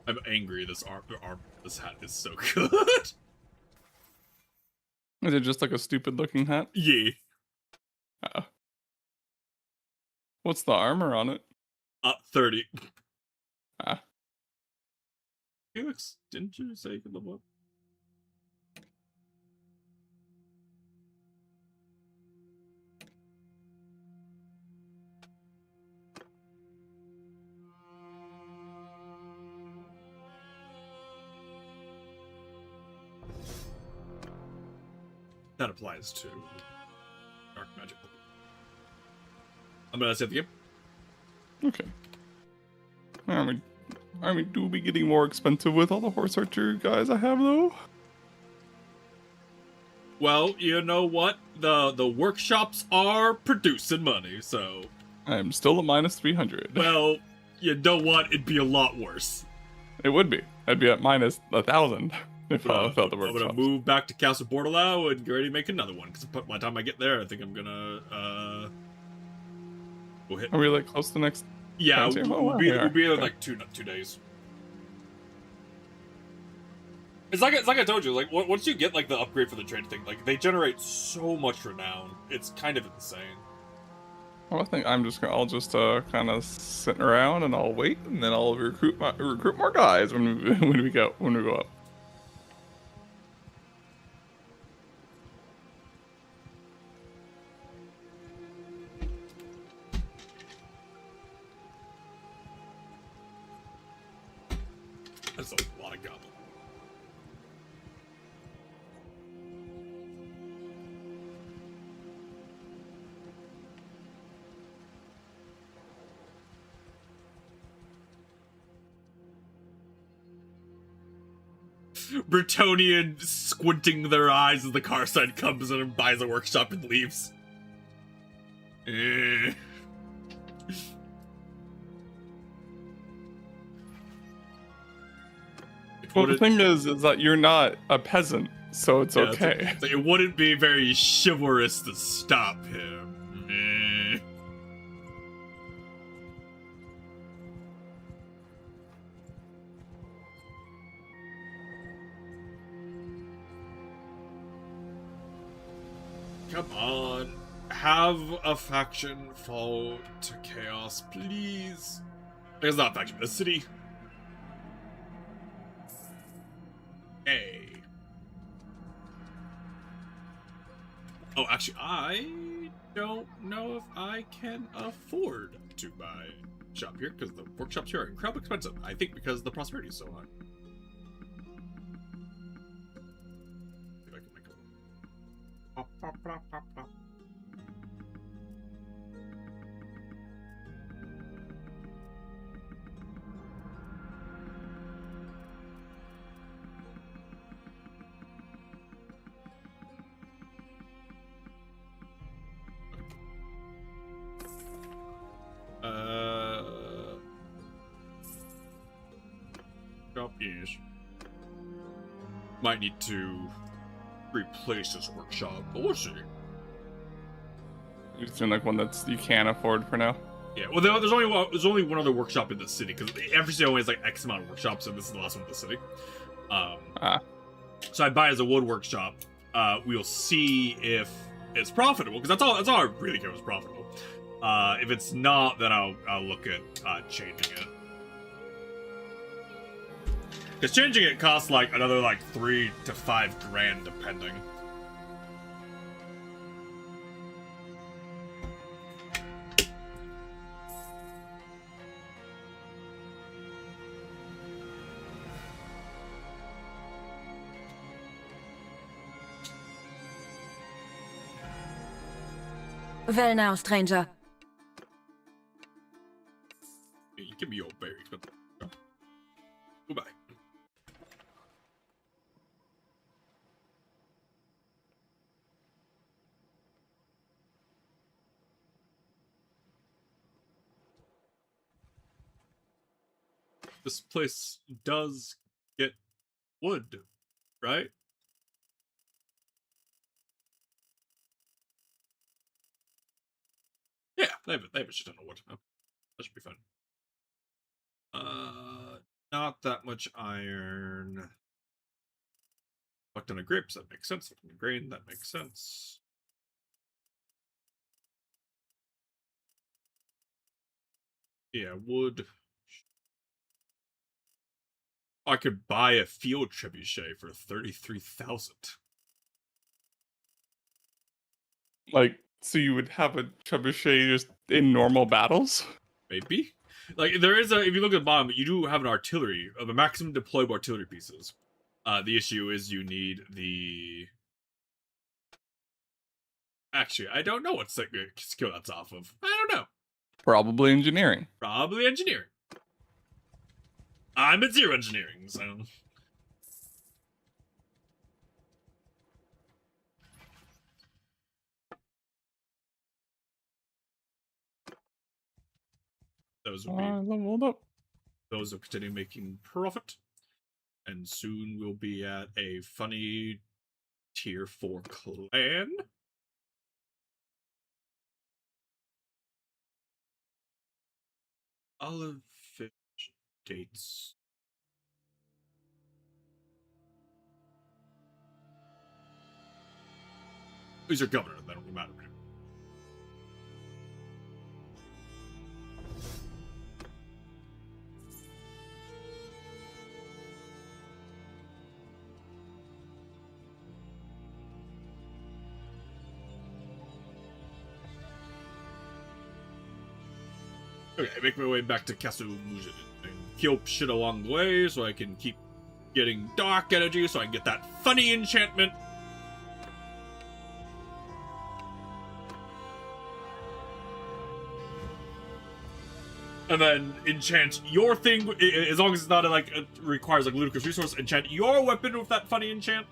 Speaker 1: I'm angry this this hat is so good.
Speaker 2: Is it just like a stupid looking hat?
Speaker 1: Yeah.
Speaker 2: What's the armor on it?
Speaker 1: 30.
Speaker 2: Ah.
Speaker 1: Felix, didn't you say you could level up? That applies to dark magic. I'm gonna save the game.
Speaker 2: Okay. Army do be getting more expensive with all the horse archer guys I have though.
Speaker 1: Well, you know what? The workshops are producing money, so
Speaker 2: I'm still at minus 300.
Speaker 1: well, you know what? It'd be a lot worse.
Speaker 2: It would be. I'd be at minus 1,000 if I felt the
Speaker 1: I'm gonna
Speaker 2: workshops.
Speaker 1: move back to Castle Bordelao and get ready to make another one. Because by the time I get there, I think I'm gonna we'll hit.
Speaker 2: Are we like close to the next?
Speaker 1: Yeah,
Speaker 2: Fancy. Oh,
Speaker 1: we'll be
Speaker 2: we
Speaker 1: there
Speaker 2: are.
Speaker 1: like 2 days. It's like I told you, like once you get like the upgrade for the trade thing, like they generate so much renown. It's kind of insane.
Speaker 2: Well, I think I'll just kind of sit around and I'll wait, and then I'll recruit more guys when we go up.
Speaker 1: That's a lot of goblin. Bretonian squinting their eyes as the car side comes in and buys a workshop and leaves. Eh.
Speaker 2: Well, the thing is that you're not a peasant, so it's
Speaker 1: Yeah,
Speaker 2: okay.
Speaker 1: it's like, it wouldn't be very chivalrous to stop him. Eh. Come on. Have a faction fall to chaos, please. It's not a faction, a city. Hey. Oh, actually, I don't know if I can afford to buy a shop here because the workshops here are incredibly expensive. I think because the prosperity is so high. See if I can make a pop, pop, pop, pop, pop. Shop is. Might need to replace this workshop, but we'll see.
Speaker 2: You're doing like one that's you can't afford for now.
Speaker 1: Yeah, well, there's only one other workshop in the city because every city only has like X amount of workshops, and this is the last one in the city. So I buy it as a wood workshop. We'll see if it's profitable because that's all I really care was profitable. If it's not, then I'll look at changing it. Because changing it costs like another like 3 to 5 grand depending.
Speaker 4: Well now, stranger.
Speaker 1: You can be your very expensive. Goodbye. This place does get wood, right? Yeah, they have a shit ton of wood. Oh, that should be fun. Not that much iron. Fuck ton of grapes, that makes sense. Fuck ton of grain, that makes sense. Yeah, wood. I could buy a field trebuchet for 33,000.
Speaker 2: Like, so you would have a trebuchet just in normal battles?
Speaker 1: Maybe. Like there is if you look at the bottom, you do have an artillery of a maximum deployable artillery pieces. The issue is you need the. Actually, I don't know what skill that's off of. I don't know.
Speaker 2: Probably engineering.
Speaker 1: Probably engineering. I'm at 0 engineering, so. Those will be.
Speaker 2: Leveled up.
Speaker 1: Those will continue making profit, and soon we'll be at a funny tier 4 clan. Olive fish dates. He's your governor, that don't matter. Okay, I make my way back to Castle Mujin and kill shit along the way so I can keep getting dark energy so I can get that funny enchantment. And then enchant your thing, as long as it's not like it requires like ludicrous resource. Enchant your weapon with that funny enchant,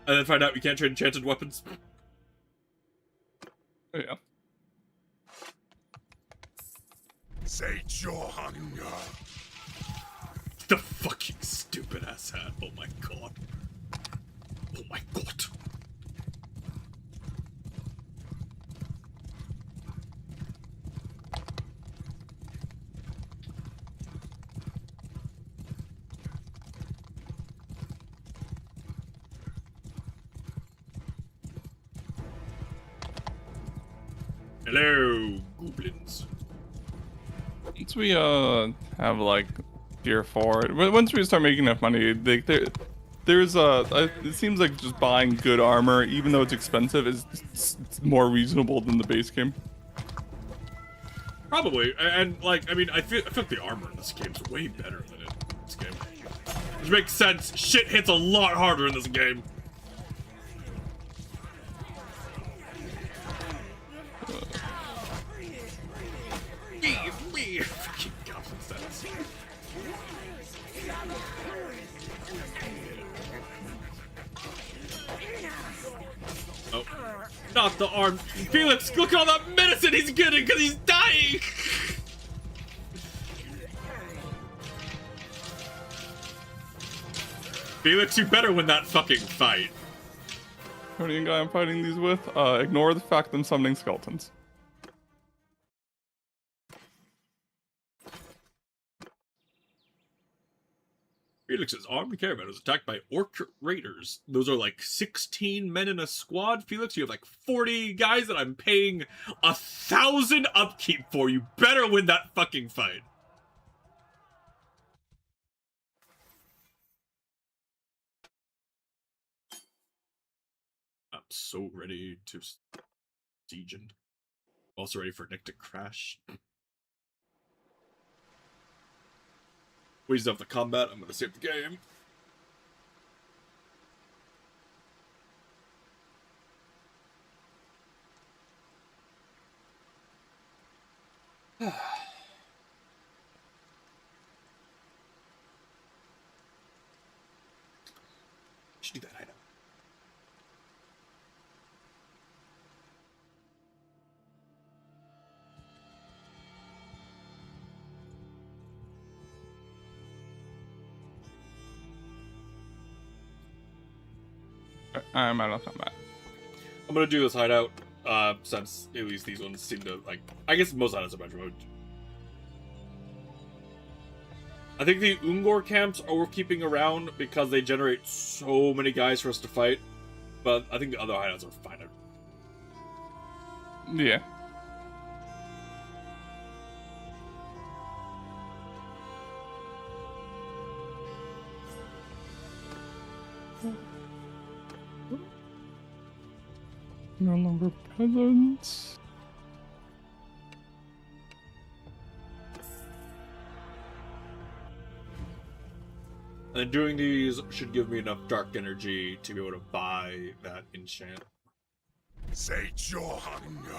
Speaker 1: and then find out you can't trade enchanted weapons.
Speaker 2: Yeah.
Speaker 5: Sate your hunger.
Speaker 1: The fucking stupid ass hat. Oh my god. Oh my god. Hello, goblins.
Speaker 2: Once we have like tier 4, once we start making enough money, there's it seems like just buying good armor, even though it's expensive, is more reasonable than the base game.
Speaker 1: Probably, and like, I mean, I feel like the armor in this game is way better than in this game. Which makes sense. Shit hits a lot harder in this game. Fucking goblin stats. Oh, not the arm. Felix, look at all that medicine he's getting because he's dying. Felix, you better win that fucking fight.
Speaker 2: Korean guy I'm fighting these with, ignore the fact I'm summoning skeletons.
Speaker 1: Felix's armed caravan was attacked by orc raiders. Those are like 16 men in a squad. Felix, you have like 40 guys that I'm paying 1,000 upkeep for. You better win that fucking fight. I'm so ready to siege and also ready for Nick to crash. Ways off the combat. I'm gonna save the game. Should do that hideout.
Speaker 2: I'm out of combat.
Speaker 1: I'm gonna do this hideout, since at least these ones seem to, like, I guess most hideouts are by mode. I think the Ungor camps are worth keeping around because they generate so many guys for us to fight, but I think the other hideouts are fine.
Speaker 2: Yeah. No longer peasants.
Speaker 1: And doing these should give me enough dark energy to be able to buy that enchant.
Speaker 5: Sate your hunger.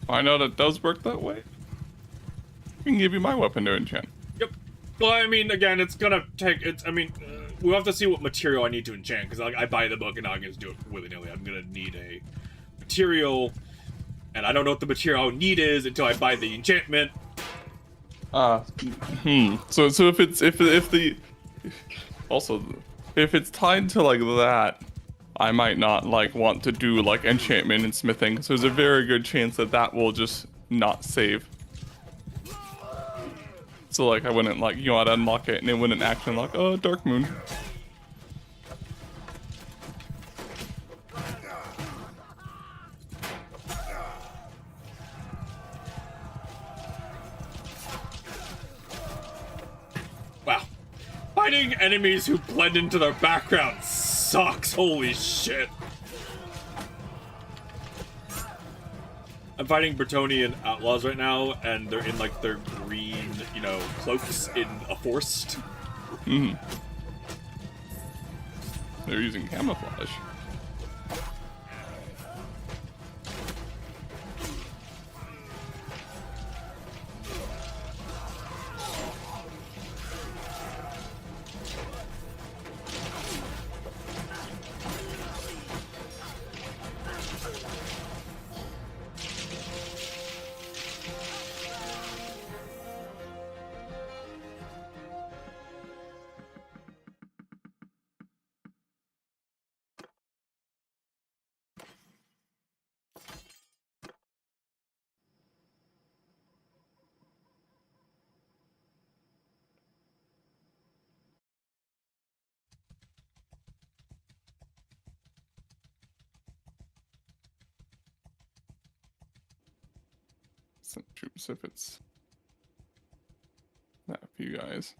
Speaker 2: I know that does work that way. I can give you my weapon to enchant.
Speaker 1: Yep. Well, I mean, again, it's gonna take. We'll have to see what material I need to enchant, because like, I buy the book and now I'm gonna do it willy-nilly. I'm gonna need a material, and I don't know what the material I need is until I buy the enchantment.
Speaker 2: So if it's tied to like that, I might not like want to do like enchantment and smithing. So there's a very good chance that that will just not save. So like I wouldn't like, you know, I'd unlock it and it wouldn't actually unlock, oh, Dark Moon.
Speaker 1: Wow. Fighting enemies who blend into their background sucks. Holy shit. I'm fighting Bretonnian outlaws right now, and they're in like their green, you know, cloaks in a forest.
Speaker 2: They're using camouflage. Send troops if it's that for you guys.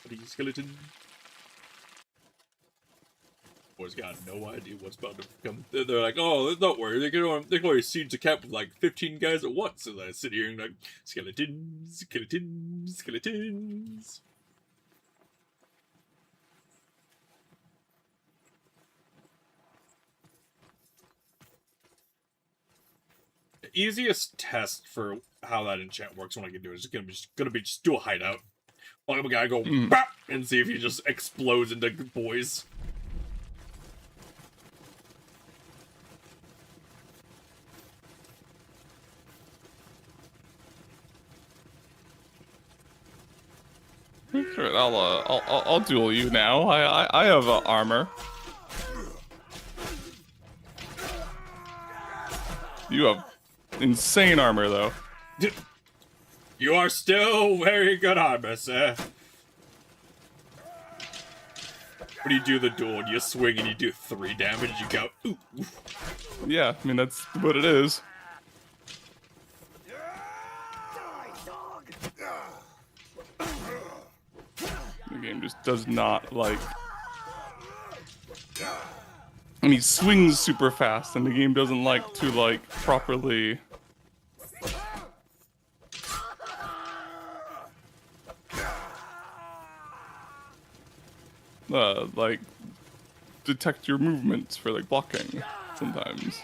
Speaker 1: Bloody skeleton. Boys got no idea what's about to come. They're like, oh, don't worry, they can only siege the camp with like 15 guys at once. And I sit here and like, skeletons, skeletons, skeletons. The easiest test for how that enchant works when I can do it is gonna be just do a hideout. Like a guy go bap, and see if he just explodes into boys.
Speaker 2: Sure, I'll duel you now. I have armor. You have insane armor though.
Speaker 1: You are still very good armor, sir. When you do the duel, you swing and you do 3 damage, you go, ooh.
Speaker 2: Yeah, I mean that's what it is. The game just does not like. And he swings super fast, and the game doesn't like to like properly. Like detect your movements for like blocking sometimes.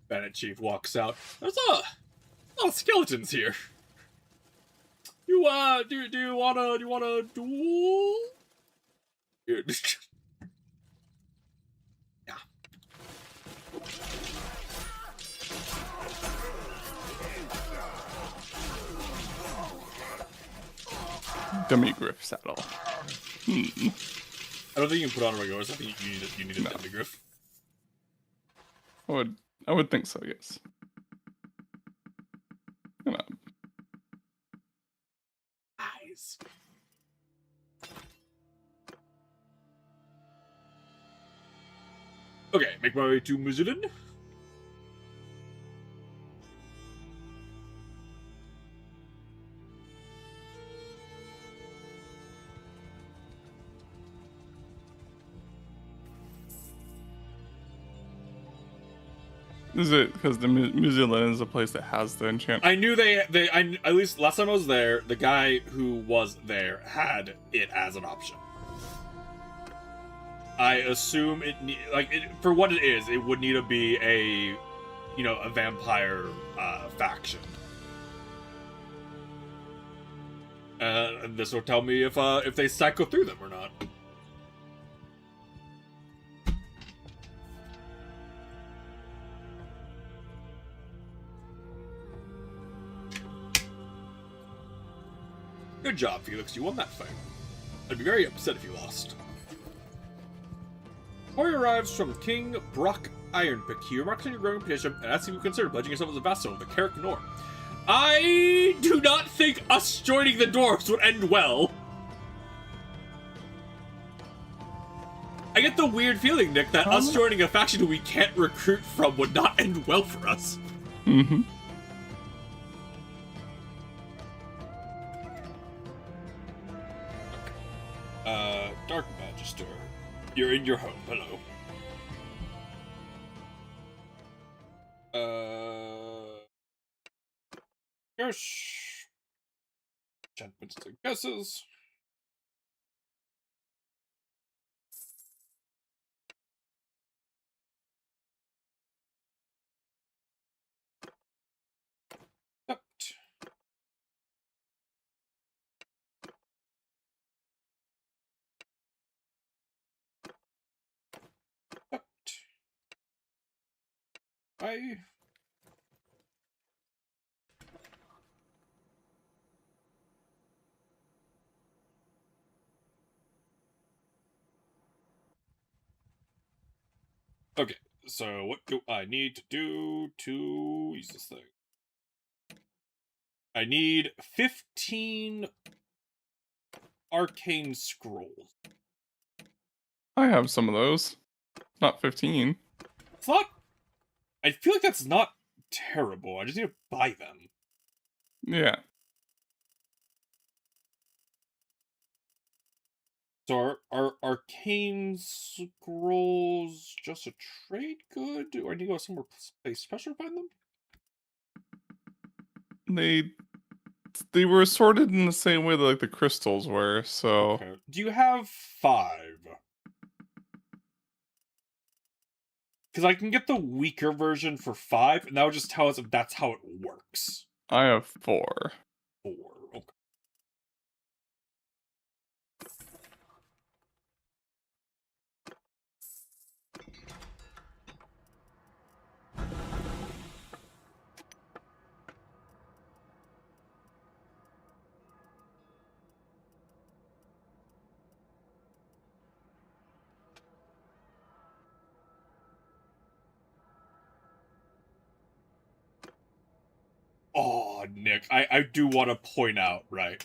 Speaker 1: Bandit Chief walks out. There's a lot of skeletons here. Do you wanna duel? Here. Yeah.
Speaker 2: Dummy Griff saddle.
Speaker 1: I don't think you can put on a regular horse. I think you need a dummy griff.
Speaker 2: I would think so, yes. Come on.
Speaker 1: Eyes. Okay, make my way to New Zealand.
Speaker 2: Is it because the New Zealand is a place that has the enchant?
Speaker 1: I knew at least last time I was there, the guy who was there had it as an option. I assume for what it is, it would need to be a vampire faction. And this will tell me if they cycle through them or not. Good job, Felix. You won that fight. I'd be very upset if you lost. Courier arrives from King Brock Ironpick. He remarks on your growing petition and asks if you consider pledging yourself as a vassal of the Carrick Nor. I do not think us joining the dwarves would end well. I get the weird feeling, Nick, that us joining a faction who we can't recruit from would not end well for us.
Speaker 2: Mm-hmm.
Speaker 1: Dark Magister, you're in your home. Hello. Yes. Enchantments and guesses. Bye. Okay, so what do I need to do to use this thing? I need 15 arcane scrolls.
Speaker 2: I have some of those. Not 15.
Speaker 1: It's not. I feel like that's not terrible. I just need to buy them.
Speaker 2: Yeah.
Speaker 1: So are arcane scrolls just a trade good? Or I need to go somewhere place special to find them?
Speaker 2: They were sorted in the same way that like the crystals were, so
Speaker 1: Okay. Do you have 5? Because I can get the weaker version for 5, and that would just tell us if that's how it works.
Speaker 2: I have 4.
Speaker 1: 4. Okay. Oh, Nick, I do want to point out, right?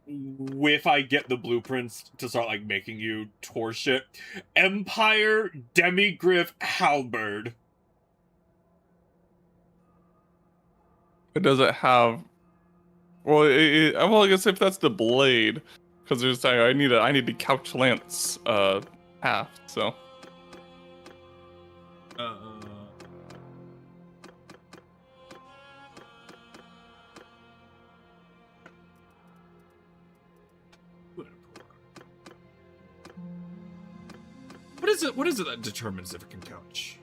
Speaker 1: If I get the blueprints to start like making you tour shit, Empire Demigriff Halberd.
Speaker 2: It doesn't have. Well, well, I guess if that's the blade, because there's I need the couch lance half. So
Speaker 1: What is it that determines if it can couch?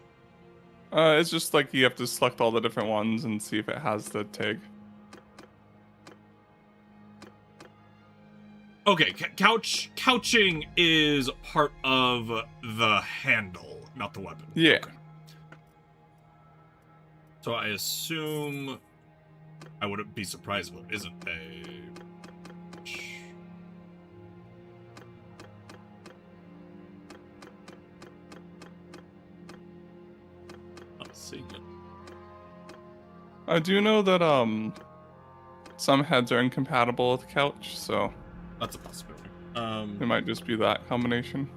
Speaker 2: it's just like you have to select all the different ones and see if it has the tag.
Speaker 1: Okay, couching is part of the handle, not the weapon.
Speaker 2: Yeah.
Speaker 1: Okay. So I assume I wouldn't be surprised if it isn't a. Let's see.
Speaker 2: I do know that some heads are incompatible with couch, so
Speaker 1: That's a possibility.
Speaker 2: it might just be that combination.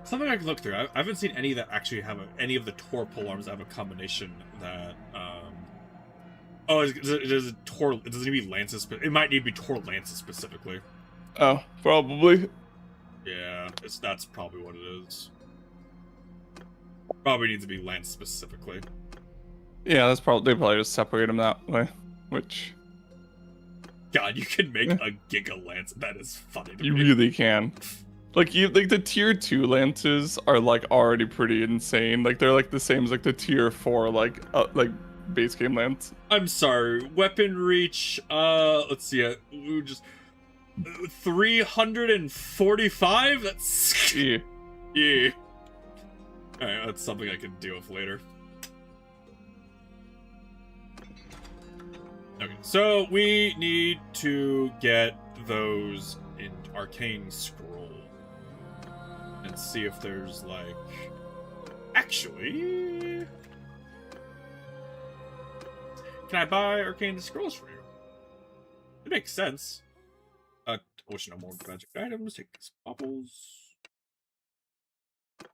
Speaker 1: Something I can look through. I haven't seen any that actually have any of the Tor polearms that have a combination that. Oh, it does Tor. It doesn't need to be lances. It might need to be Tor lances specifically.
Speaker 2: Oh, probably.
Speaker 1: Yeah, that's probably what it is. Probably needs to be lance specifically.
Speaker 2: Yeah, that's probably they probably just separate them that way, which
Speaker 1: God, you can make a Giga Lance. That is funny to
Speaker 2: you
Speaker 1: me.
Speaker 2: really can. Like the tier 2 lances are like already pretty insane. Like they're like the same as like the tier 4 like base game lance.
Speaker 1: I'm sorry. Weapon reach. Let's see. We just 345. That's
Speaker 2: Yeah.
Speaker 1: yeah. All right, that's something I can deal with later. Okay, so we need to get those in Arcane Scroll and see if there's like actually. Can I buy Arcane Scrolls for you? It makes sense. Wish no more magic items. Take these bubbles.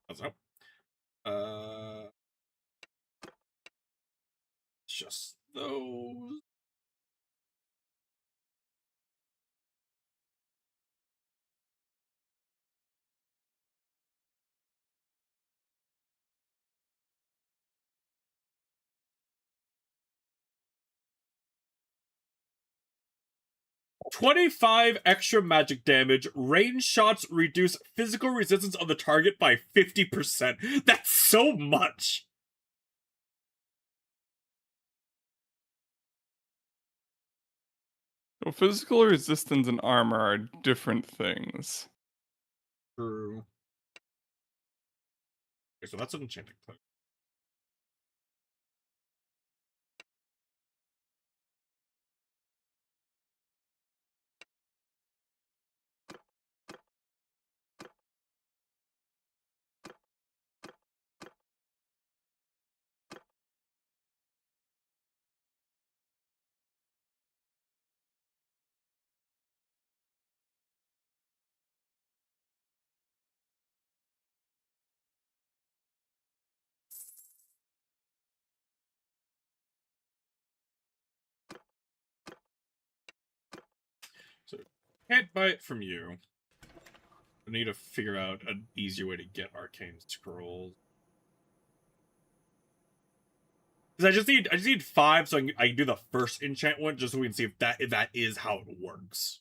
Speaker 1: How's that? Just those. "25 extra magic damage. Range shots reduce physical resistance of the target by 50%. That's so much.
Speaker 2: Well, physical resistance and armor are different things.
Speaker 1: True. Okay, so that's an enchanting cloak. So can't buy it from you. I need to figure out an easier way to get Arcane Scrolls. Because I just need 5 so I can do the first enchant one just so we can see if that is how it works.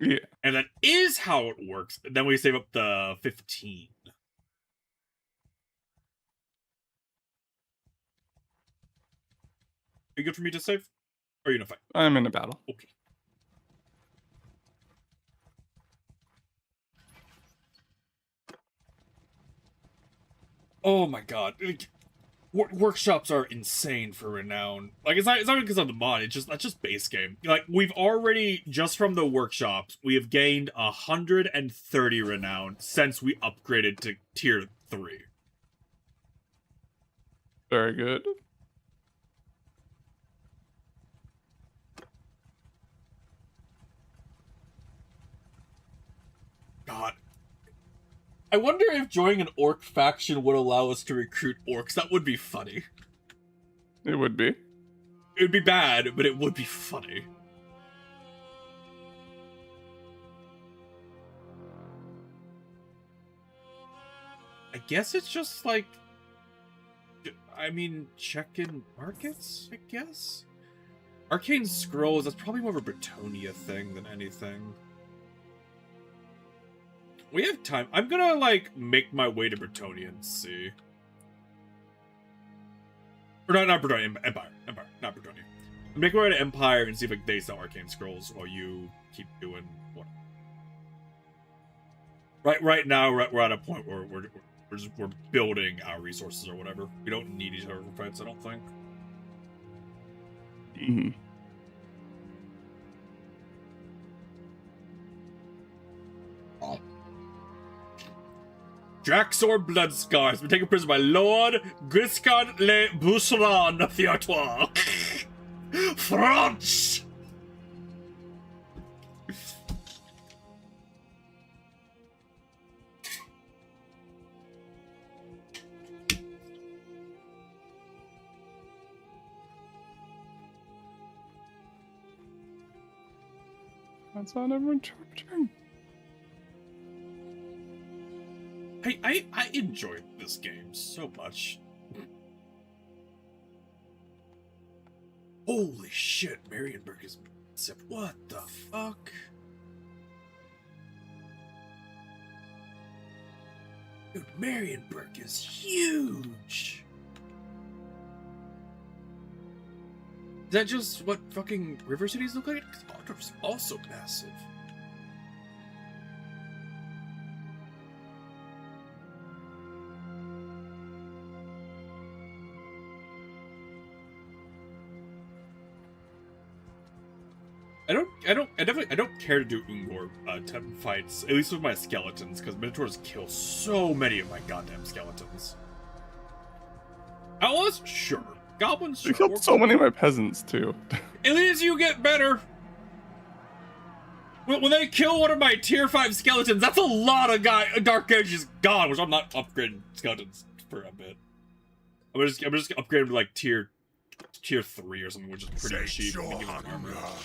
Speaker 2: Yeah.
Speaker 1: And that is how it works. Then we save up the 15. Are you good for me to save? Or are you in a fight?
Speaker 2: I'm in a battle.
Speaker 1: Okay. Oh my god. Workshops are insane for renown. Like it's not because of the mod, that's just base game. Like we've already just from the workshops, we have gained 130 renown since we upgraded to tier 3.
Speaker 2: Very good.
Speaker 1: God. I wonder if joining an orc faction would allow us to recruit orcs. That would be funny.
Speaker 2: It would be.
Speaker 1: It would be bad, but it would be funny. I guess it's just like... I mean, check in markets, I guess? Arcane Scrolls, that's probably more of a Bretonia thing than anything. We have time. I'm gonna, like, make my way to Bretonia and see. Or not Bretonia, Empire, not Bretonia. Make my way to Empire and see if like, they sell Arcane Scrolls while you keep doing what. Right now, we're at a point where we're building our resources or whatever. We don't need each other for fights, I don't think.
Speaker 2: Mm-hmm.
Speaker 1: Draxor Bloodscar has been taken prisoner by Lord Griscard Le Boucheron of the Artois. France!
Speaker 2: That's not everyone charging.
Speaker 1: I enjoyed this game so much. Holy shit, Marienburg is massive. What the fuck? Dude, Marienburg is huge. Is that just what fucking river cities look like? Because Altdorf's also massive. I don't care to do Ungor type fights, at least with my skeletons, because Minotaurs kill so many of my goddamn skeletons. Outlaws, sure. Goblins,
Speaker 2: They
Speaker 1: sure.
Speaker 2: killed so many of my peasants too.
Speaker 1: At least you get better. When they kill one of my tier 5 skeletons, that's a lot of Dark Ages gone, which I'm not upgrading skeletons for a bit. I'm just upgrading to like tier 3 or something, which is pretty
Speaker 5: Sate
Speaker 1: cheap.
Speaker 5: your
Speaker 1: to give them armor.
Speaker 5: hunger.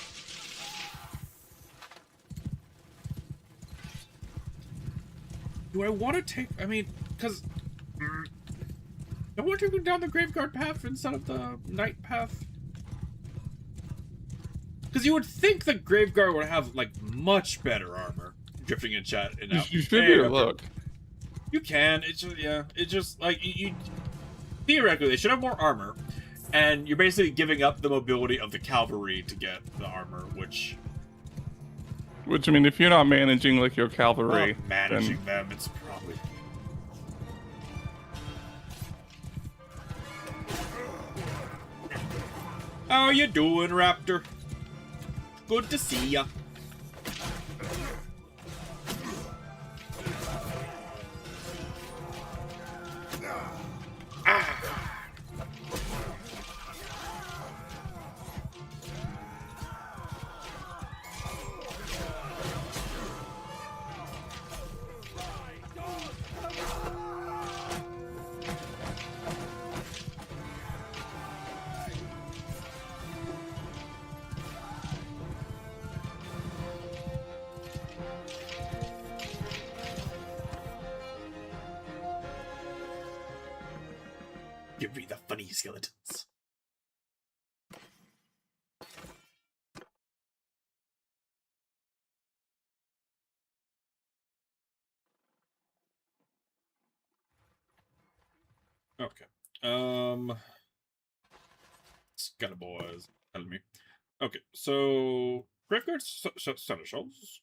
Speaker 1: Do I want to take? I mean, because I want to go down the Graveguard path instead of the Night path. Because you would think the Graveguard would have like much better armor. Drifting in chat and out.
Speaker 2: You should be able to look.
Speaker 1: You can. It's just It's just like you theoretically they should have more armor, and you're basically giving up the mobility of the cavalry to get the armor, which.
Speaker 2: Which I mean, if you're not managing like your cavalry,
Speaker 1: Well, managing them, it's probably. How you doing, Raptor? Good to see ya. Give me the funny skeletons. Okay. Scuttle boys. Telling me. Okay, so Graveguard Seneschals.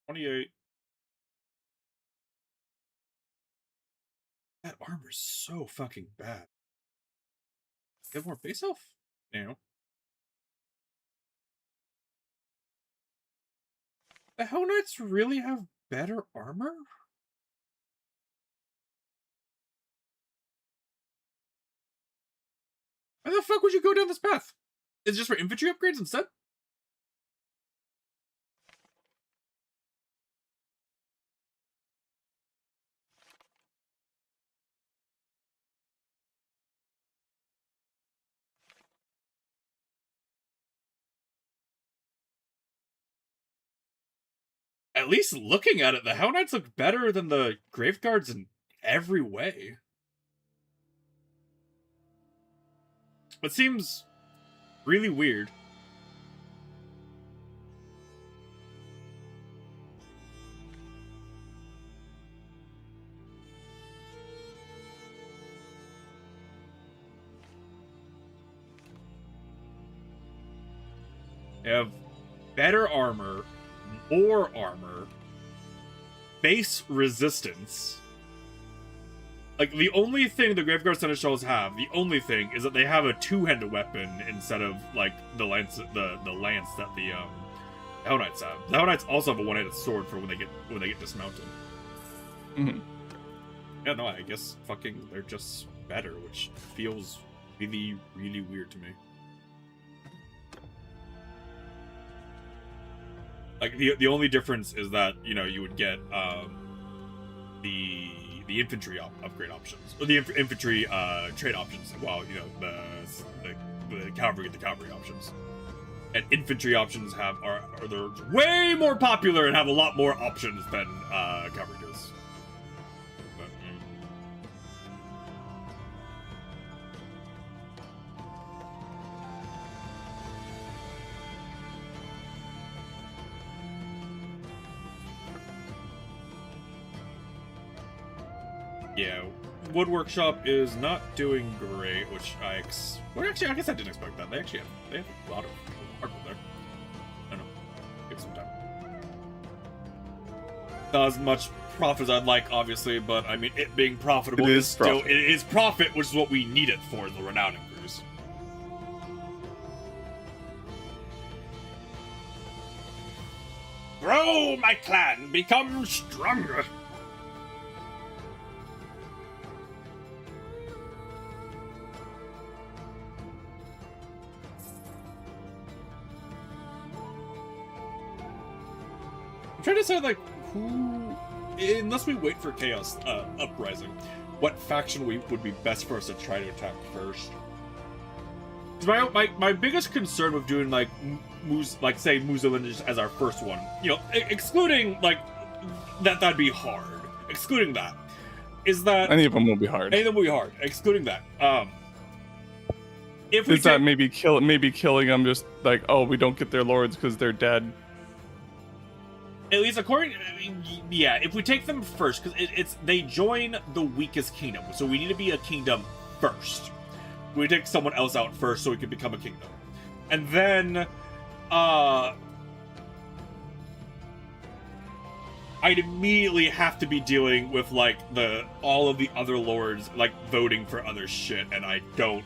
Speaker 1: 28. That armor's so fucking bad. Get more face health? You know. The Hell Knights really have better armor? Why the fuck would you go down this path? Is it just for infantry upgrades instead? At least looking at it, the Hell Knights look better than the Graveguards in every way. It seems really weird. They have better armor, more armor, base resistance. Like, the only thing the Graveguard Seneschals have, the only thing, is that they have a two-handed weapon instead of, like, the lance that the Hell Knights have. The Hell Knights also have a one-handed sword for when they get dismounted.
Speaker 2: Mhm.
Speaker 1: Yeah, no, I guess fucking they're just better, which feels really, really weird to me. Like, the only difference is that, you know, you would get the infantry upgrade options, or the infantry trade options, while, you know, the cavalry get the cavalry options. And infantry options are they're way more popular and have a lot more options than cavalry does. But, yeah, Wood Workshop is not doing great, which well, actually, I guess I didn't expect that. They have a lot of hardwood there. I don't know. Give some time. Not as much profit as I'd like, obviously, but I mean, it being profitable is still
Speaker 2: profit.
Speaker 1: it is profit, which is what we need it for, the Renown Cruise. Grow, my clan! Become stronger! I'm trying to decide, like, who... Unless we wait for Chaos Uprising, what faction would be best for us to try to attack first? 'Cause my biggest concern with doing, like, say, Muzaland as our first one, you know, excluding, like, that'd be hard. Excluding that, is that...
Speaker 2: Any of them will be hard.
Speaker 1: Any of them will be hard. Excluding that. If we
Speaker 2: Is that maybe killing them just like, oh, we don't get their lords because they're dead?
Speaker 1: At least according, yeah, if we take them first, because they join the weakest kingdom, so we need to be a kingdom first. We take someone else out first so we can become a kingdom, and then, I'd immediately have to be dealing with like all of the other lords like voting for other shit, and I don't.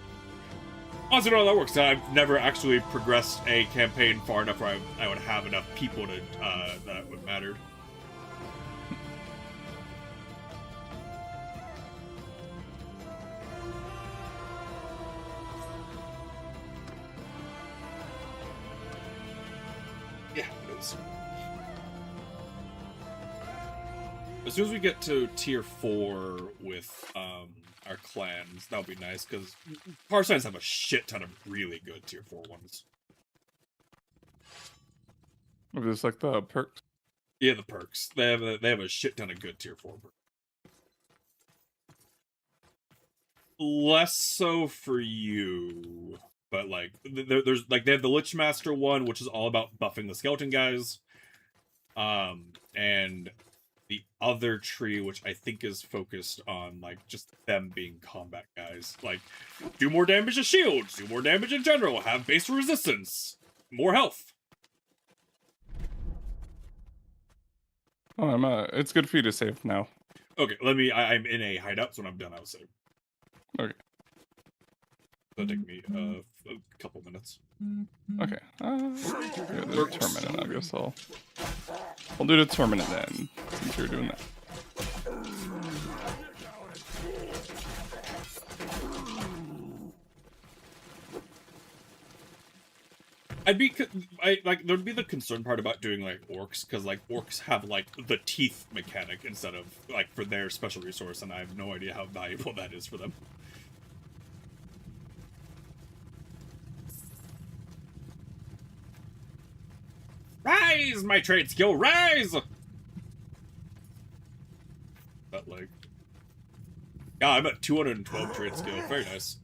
Speaker 1: Also, know how that works. I've never actually progressed a campaign far enough where I would have enough people to that it would matter. Yeah, it is. As soon as we get to tier 4 with our clans, that would be nice, because Parsigns have a shit ton of really good tier 4 ones.
Speaker 2: Just like the perks.
Speaker 1: Yeah, the perks. They have a shit ton of good tier 4 perks. Less so for you, but like there's like they have the Lich Master one, which is all about buffing the skeleton guys, and the other tree, which I think is focused on like just them being combat guys, like do more damage to shields, do more damage in general, have base resistance, more health.
Speaker 2: Oh, it's good for you to save now.
Speaker 1: Okay, I'm in a hideout, so when I'm done, I'll save.
Speaker 2: Okay.
Speaker 1: That'll take me a couple minutes.
Speaker 2: Okay. Yeah, the tournament, I guess I'll do the tournament then, since you're doing that. There'd be the concern part about doing like orcs, because like orcs have like the teeth mechanic instead of like for their special resource, and I have no idea how valuable that is for them. Rise, my trade skill, rise! That leg. Yeah, I'm at 212 trade skill. Very nice.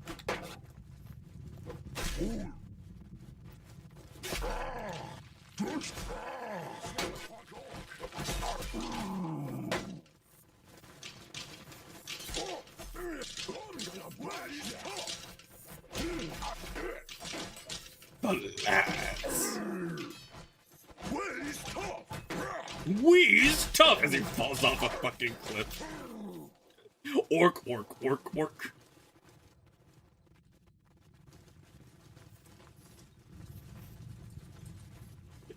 Speaker 2: Alas. Wheeze tough as he falls off a fucking cliff. Orc.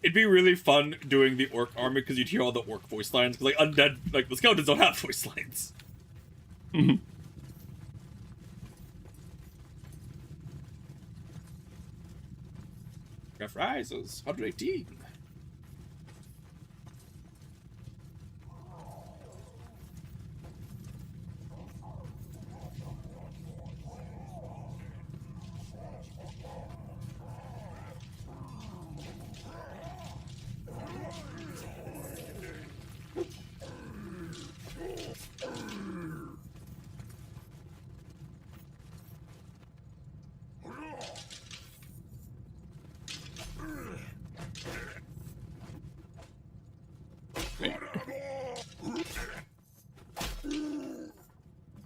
Speaker 2: It'd be really fun doing the orc army because you'd hear all the orc voice lines. Because like undead, like the skeletons don't have voice lines. Mm-hmm.
Speaker 1: Graph rises 118.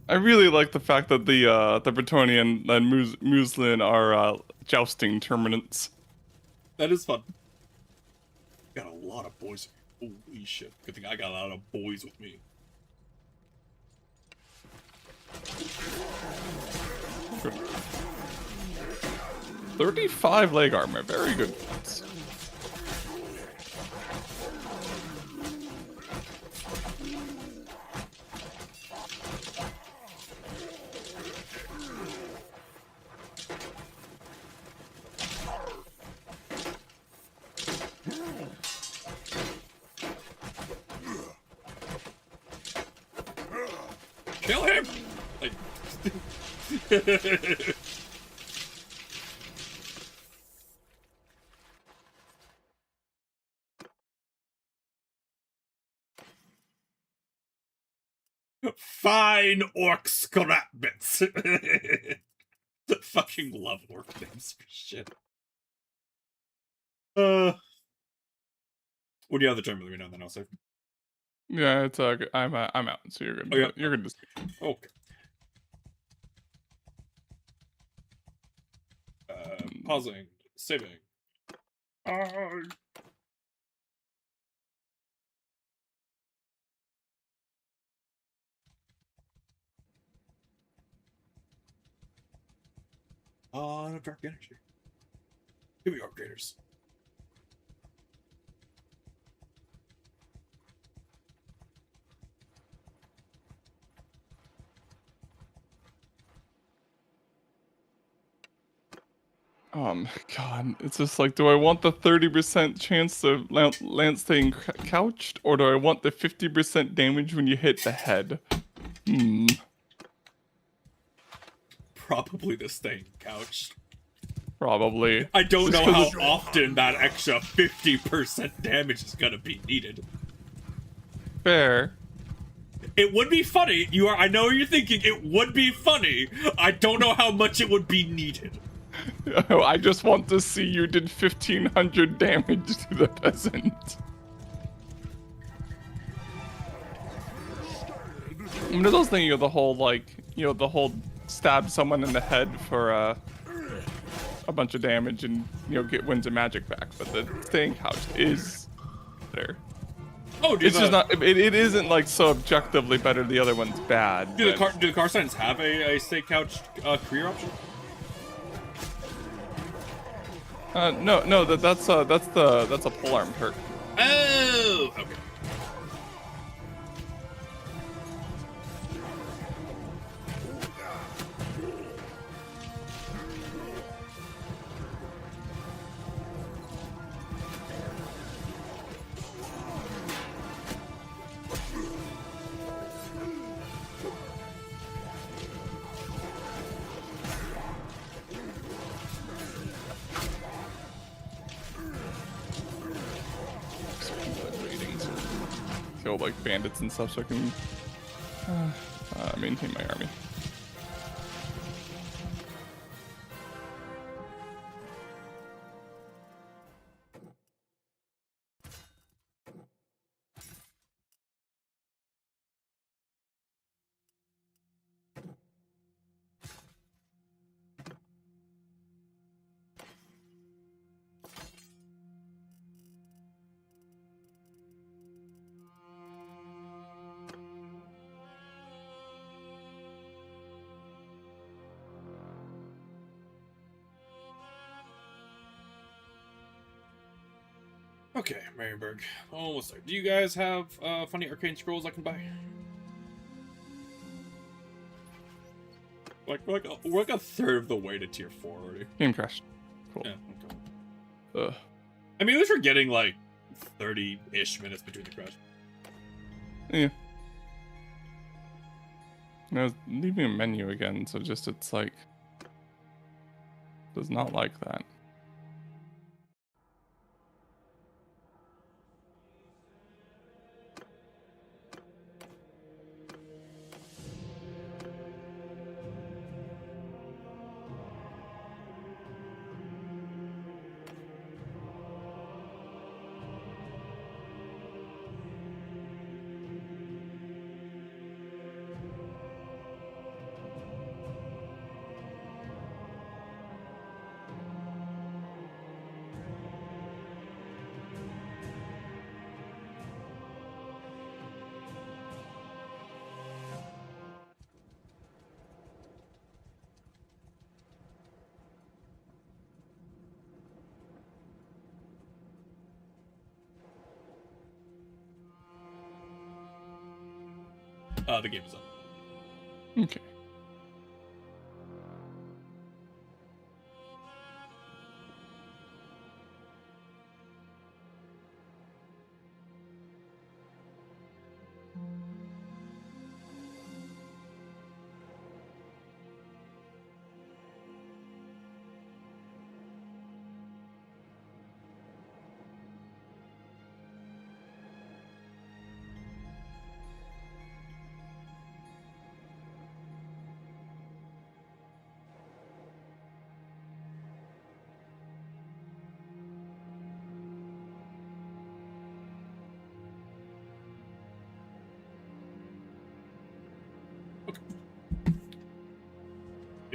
Speaker 2: I really like the fact that the Bretonnian and Muslin are jousting tournaments.
Speaker 1: That is fun. Got a lot of boys. Holy shit. Good thing I got a lot of boys with me.
Speaker 2: Good. 35 leg armor. Very good.
Speaker 1: Fine orc scrap bits. Fucking love orc names for shit. What do you have the term with me now? Then I'll say.
Speaker 2: Yeah, it's I'm out, so you're good.
Speaker 1: Oh, yeah.
Speaker 2: You're good.
Speaker 1: Okay. Pausing. Saving. Dark energy. Here we are, graders.
Speaker 2: God, it's just like, do I want the 30% chance of Lance staying couched, or do I want the 50% damage when you hit the head?
Speaker 1: Probably the staying couched.
Speaker 2: Probably.
Speaker 1: I don't
Speaker 2: Just
Speaker 1: know how
Speaker 2: 'cause
Speaker 1: often that extra 50% damage is gonna be needed.
Speaker 2: fair.
Speaker 1: It would be funny. I know what you're thinking. It would be funny. I don't know how much it would be needed.
Speaker 2: I just want to see you did 1,500 damage to the peasant. I mean, there's also thinking of the whole, like, the whole stab someone in the head for a bunch of damage and, get wins of magic back. But the staying couched is there.
Speaker 1: Oh,
Speaker 2: It's just not, it isn't, like, so objectively better. The other one's bad.
Speaker 1: Do the car signs have a stay couched career option?
Speaker 2: No, that's a polearm perk.
Speaker 1: Oh, okay.
Speaker 2: Kill like bandits and stuff so I can maintain my army.
Speaker 1: Okay, Marienburg. Almost there. Do you guys have funny arcane scrolls I can buy? We're like a third of the way to tier 4 already.
Speaker 2: Game crashed. Cool.
Speaker 1: Yeah. Okay.
Speaker 2: Ugh.
Speaker 1: I mean, at least we're getting like 30-ish minutes between the crash.
Speaker 2: Yeah. I was leaving a menu again, so just it's like does not like that.
Speaker 1: The game is up.
Speaker 2: Okay.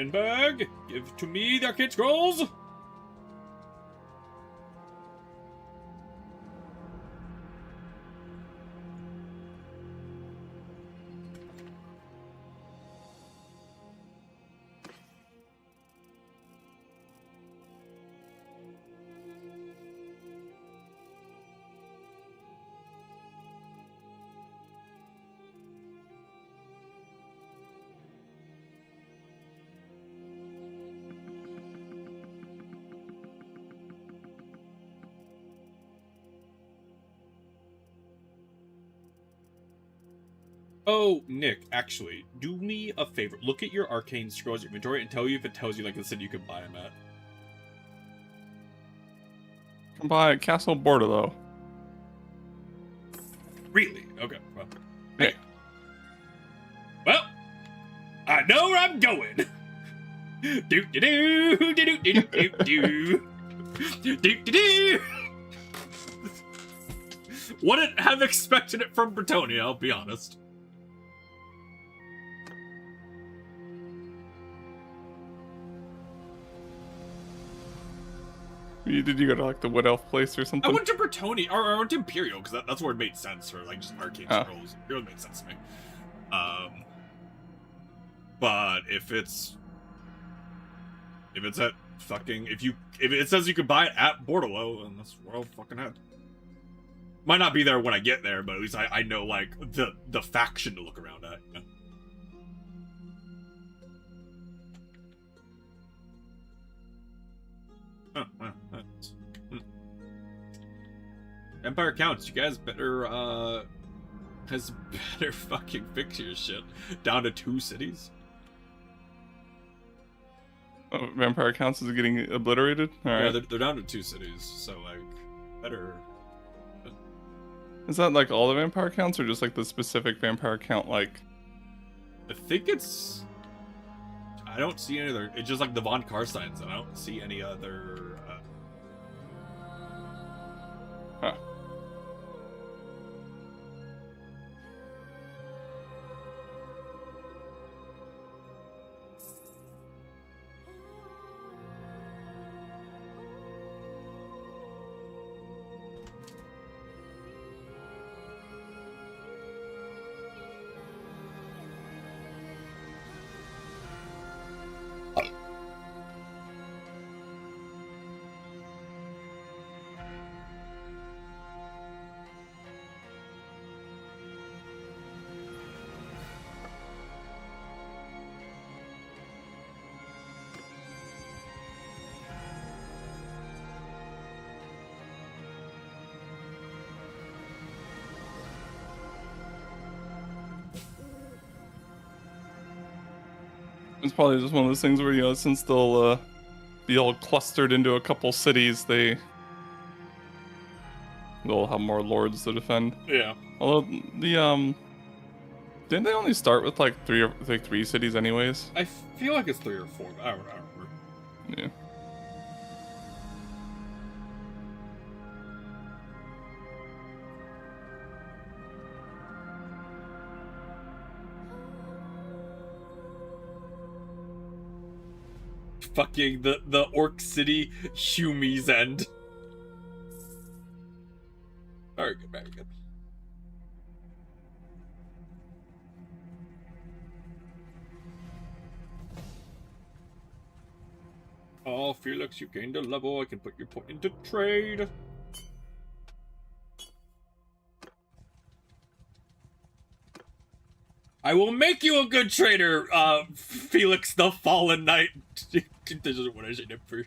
Speaker 1: Hinberg, give to me the arcane scrolls. Oh, Nick, actually, do me a favor. Look at your arcane scrolls inventory and tell you if it tells you like the city you can buy them at.
Speaker 2: Come by Castle Bordello.
Speaker 1: Really? Okay. Well,
Speaker 2: Hey.
Speaker 1: well, I know where I'm going. Do do do do do do do do do do do. Wouldn't have expected it from Bretonia, I'll be honest.
Speaker 2: Did you go to like the Wood Elf place or
Speaker 1: I
Speaker 2: something?
Speaker 1: went to Bretonia, or I went to Imperial, because that's where it made sense for like just arcane
Speaker 2: Oh.
Speaker 1: scrolls. Imperial made sense to me. But if it's at fucking if it says you could buy it at Bordello, then that's where I'll fucking head. Might not be there when I get there, but at least I know like the faction to look around at. You know? Oh, wow, that's, Empire counts. You guys better better fucking fix your shit down to 2 cities.
Speaker 2: Oh, Vampire Counts is getting obliterated? Alright.
Speaker 1: Yeah, they're down to 2 cities, so like better.
Speaker 2: Is that like all the Vampire Counts or just like the specific Vampire Count like?
Speaker 1: I think it's. I don't see any other. It's just like the Von Karsteins, and I don't see any other.
Speaker 2: Huh. It's probably just one of those things where, you know, since they'll be all clustered into a couple cities, they'll have more lords to defend.
Speaker 1: Yeah.
Speaker 2: Although the didn't they only start with like 3 cities anyways?
Speaker 1: I feel like it's 3 or 4. But I don't remember.
Speaker 2: Yeah.
Speaker 1: Fucking the Orc City Humies End. Very good, very good. Oh, Felix, you gained a level. I can put your point into trade. I will make you a good trader, Felix the Fallen Knight. This is what I said for.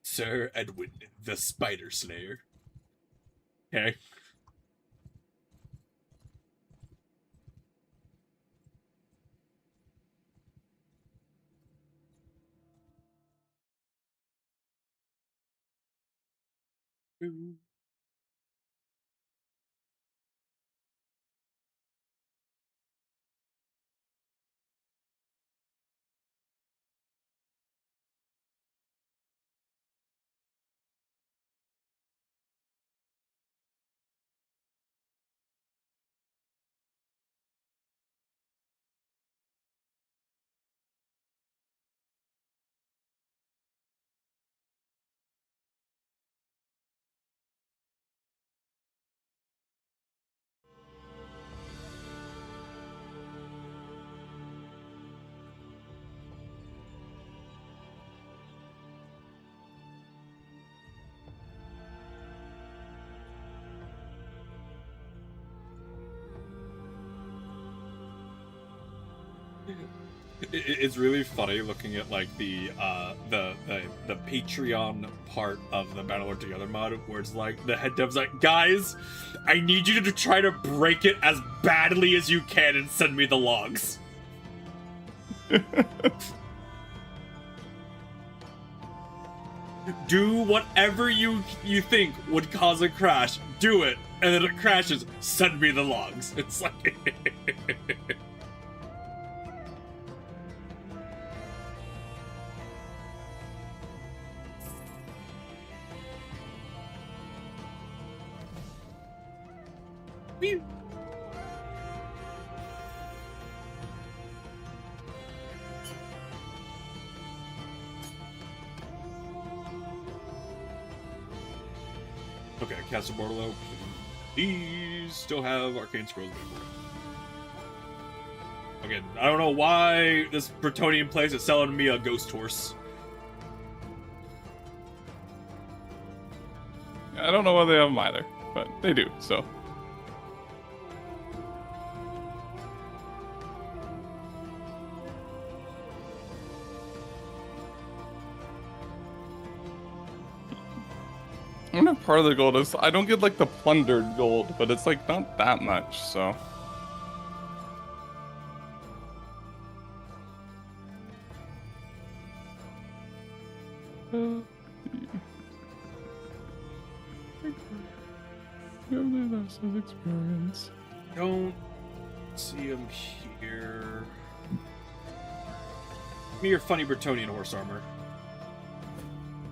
Speaker 1: Sir Edwin, the Spider Slayer. Okay. It's really funny looking at like the Patreon part of the Battlelord Together mod, where it's like the head dev's like, guys, I need you to try to break it as badly as you can and send me the logs. Do whatever you think would cause a crash. Do it, and then it crashes. Send me the logs. It's like. Whew. Okay, Castle Bordello. These still have arcane scrolls available. Again, I don't know why this Bretonnian place is selling me a ghost horse.
Speaker 2: I don't know why they have them either, but they do, so. I wonder if part of the gold is, I don't get like the plundered gold, but it's like not that much, so. Experience.
Speaker 1: Don't see him here. Give me your funny Bretonnian horse armor.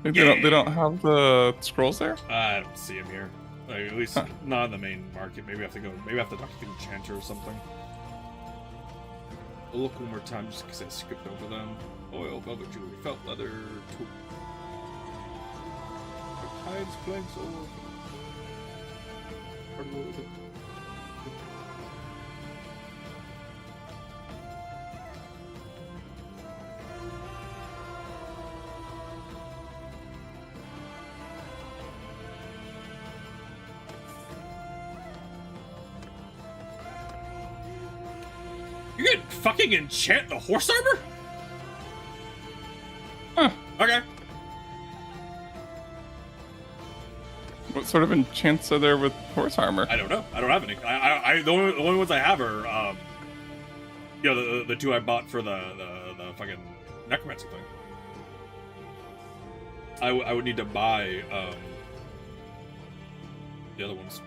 Speaker 2: They don't have the scrolls there?
Speaker 1: I don't see him here. Like, at least not in the main market. Maybe I have to go. Maybe I have to talk to the enchanter or something. I'll look one more time just because I skipped over them. Oil, velvet jewelry, felt leather, tool. Hides, planks, oil. Hardwood. You can fucking enchant the horse armor?
Speaker 2: Huh.
Speaker 1: Okay.
Speaker 2: What sort of enchants are there with horse armor?
Speaker 1: I don't know. I don't have any. The only ones I have are, you know, the two I bought for the fucking necromancy thing. I would need to buy, the other ones.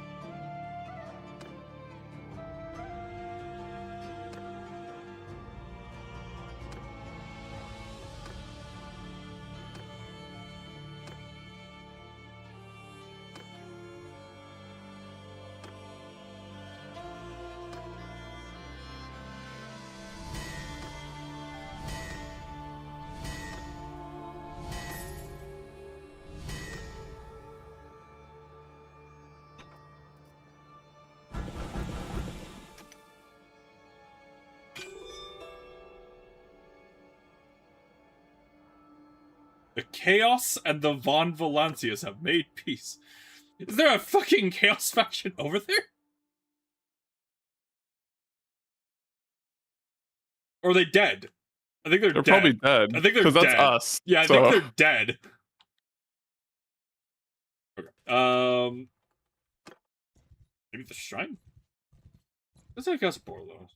Speaker 1: The Chaos and the Von Valancias have made peace. Is there a fucking Chaos faction over there? Or are they dead? I think they're dead.
Speaker 2: probably dead.
Speaker 1: I think they're
Speaker 2: because that's
Speaker 1: dead.
Speaker 2: us.
Speaker 1: Yeah, I
Speaker 2: so.
Speaker 1: think they're dead. Okay. Maybe the shrine? Let's take us Borlo.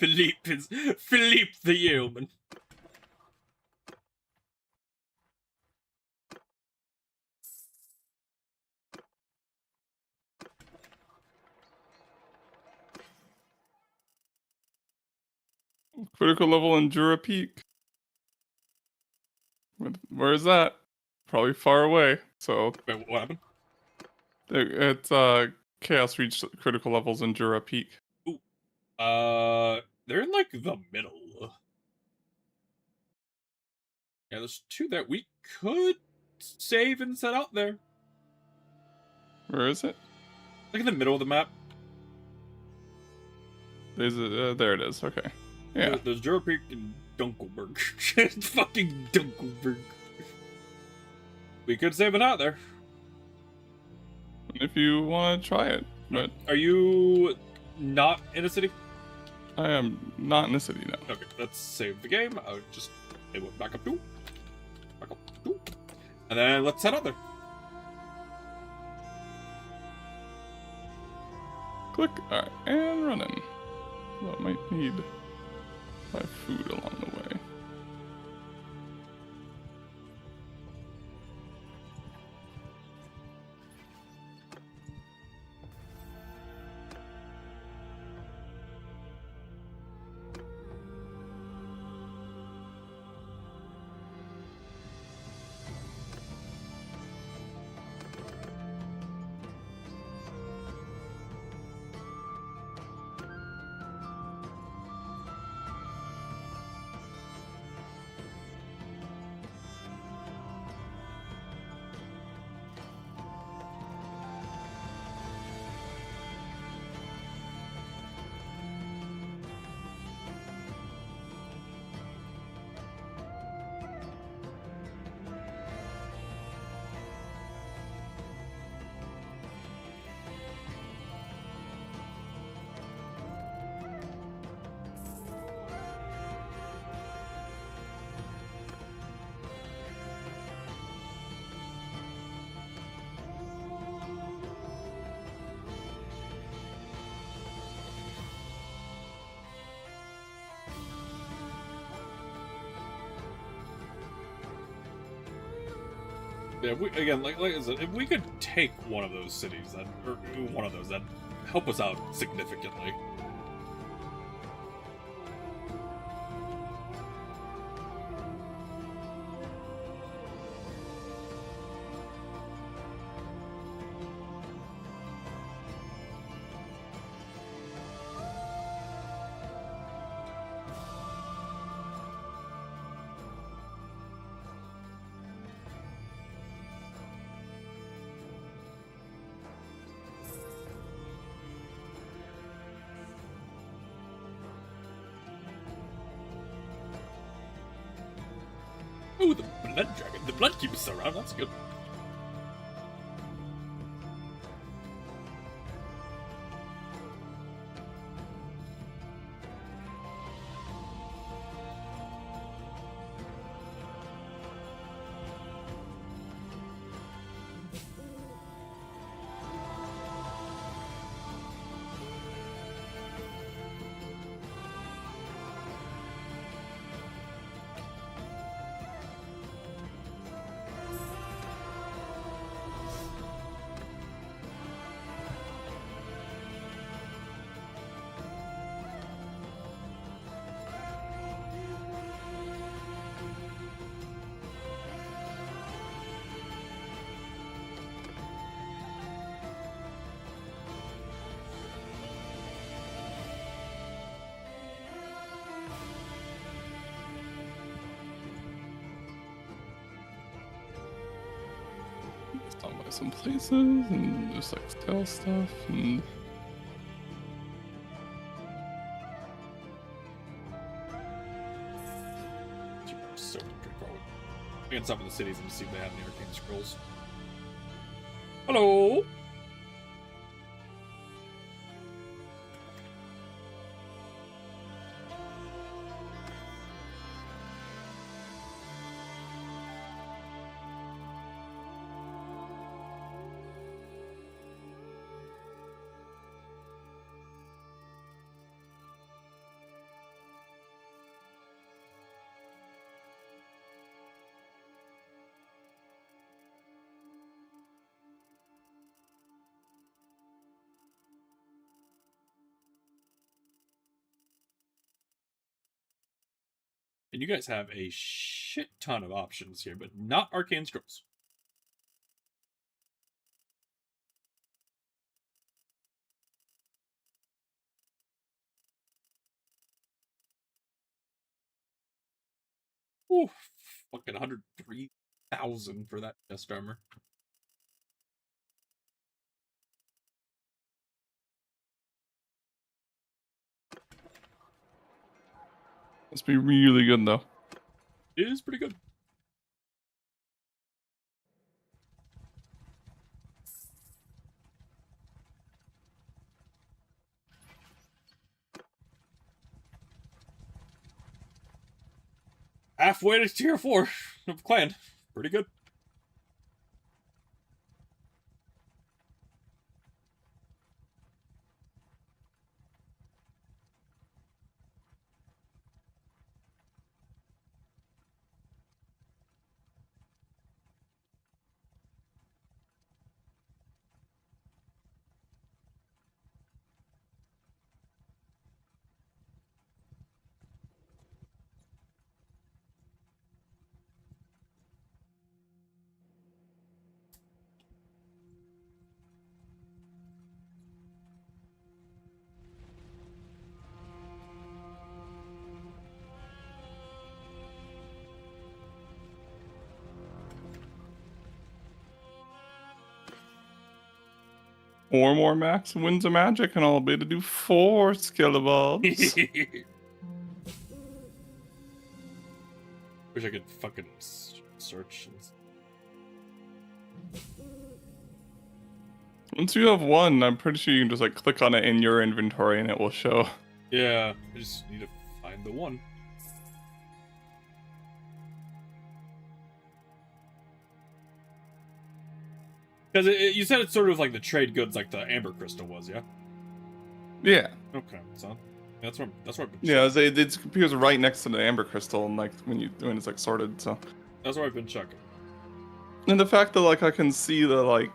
Speaker 1: Philippe the Yeoman.
Speaker 2: Critical level in Jura Peak. Where is that? Probably far away. So
Speaker 1: Wait, what happened?
Speaker 2: it's Chaos reached critical levels in Jura Peak.
Speaker 1: They're in like the middle. Yeah, there's two that we could save and set out there.
Speaker 2: Where is it?
Speaker 1: Like in the middle of the map.
Speaker 2: There it is. Okay. Yeah.
Speaker 1: There's Jura Peak and Dunkelberg. It's fucking Dunkelberg. We could save it out there.
Speaker 2: If you want to try it, but
Speaker 1: Are you not in a city?
Speaker 2: I am not in the city now.
Speaker 1: Okay, let's save the game. I'll just back up 2. Back up 2. And then let's head out there.
Speaker 2: Click. Alright, and running. Well, I might need my food along the way.
Speaker 1: Yeah, like I said, if we could take one of those cities, that'd help us out significantly. Ooh, the blood dragon. The blood keeps us around. That's good.
Speaker 2: Stop by some places and just like sell stuff and
Speaker 1: So straightforward. We can stop in the cities and see if they have any arcane scrolls. Hello. And you guys have a shit ton of options here, but not Arcane Scrolls. Ooh, fucking 103,000 for that chest armor.
Speaker 2: Must be really good though.
Speaker 1: It is pretty good. Halfway to tier 4 of clan. Pretty good.
Speaker 2: Four more max Winds of Magic, and I'll be able to do 4 Skeleballs.
Speaker 1: Wish I could fucking search.
Speaker 2: Once you have one, I'm pretty sure you can just like click on it in your inventory and it will show.
Speaker 1: Yeah, I just need to find the one. Because you said it's sort of like the trade goods, like the Amber Crystal was, yeah?
Speaker 2: Yeah.
Speaker 1: Okay, so that's what
Speaker 2: Yeah, it appears right next to the Amber Crystal, and like when it's like sorted. So
Speaker 1: that's what I've been checking.
Speaker 2: and the fact that like I can see the like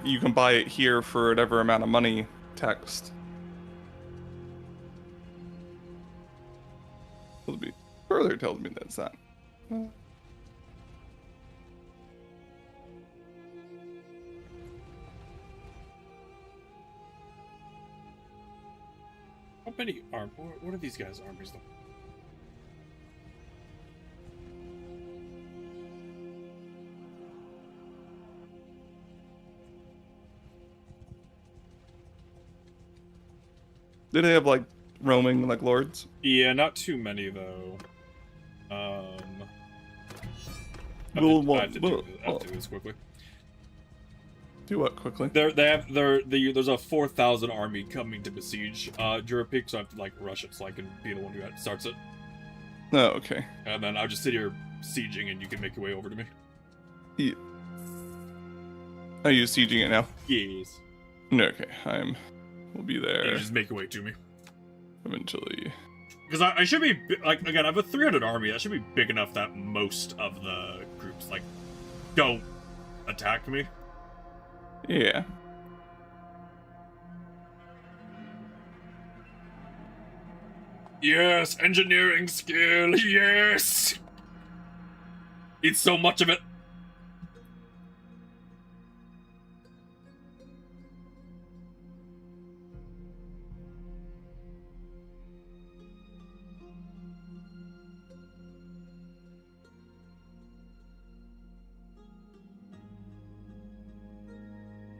Speaker 2: you can buy it here for whatever amount of money text. Further tells me that's that.
Speaker 1: How many what are these guys' armies though?
Speaker 2: Did they have like roaming like lords?
Speaker 1: Yeah, not too many though. I have to do this quickly.
Speaker 2: Do what quickly?
Speaker 1: There's a 4,000 army coming to besiege Jurapik, so I have to like rush it so I can be the one who starts it.
Speaker 2: Oh, okay.
Speaker 1: And then I'll just sit here sieging, and you can make your way over to me.
Speaker 2: Yeah. Are you sieging it now?
Speaker 1: Yes.
Speaker 2: No, okay. We'll be
Speaker 1: You
Speaker 2: there
Speaker 1: just make your way to me.
Speaker 2: eventually.
Speaker 1: Because I should be like, again, I have a 300 army. That should be big enough that most of the groups like don't attack me.
Speaker 2: Yeah.
Speaker 1: Yes, engineering skill. Yes. It's so much of it.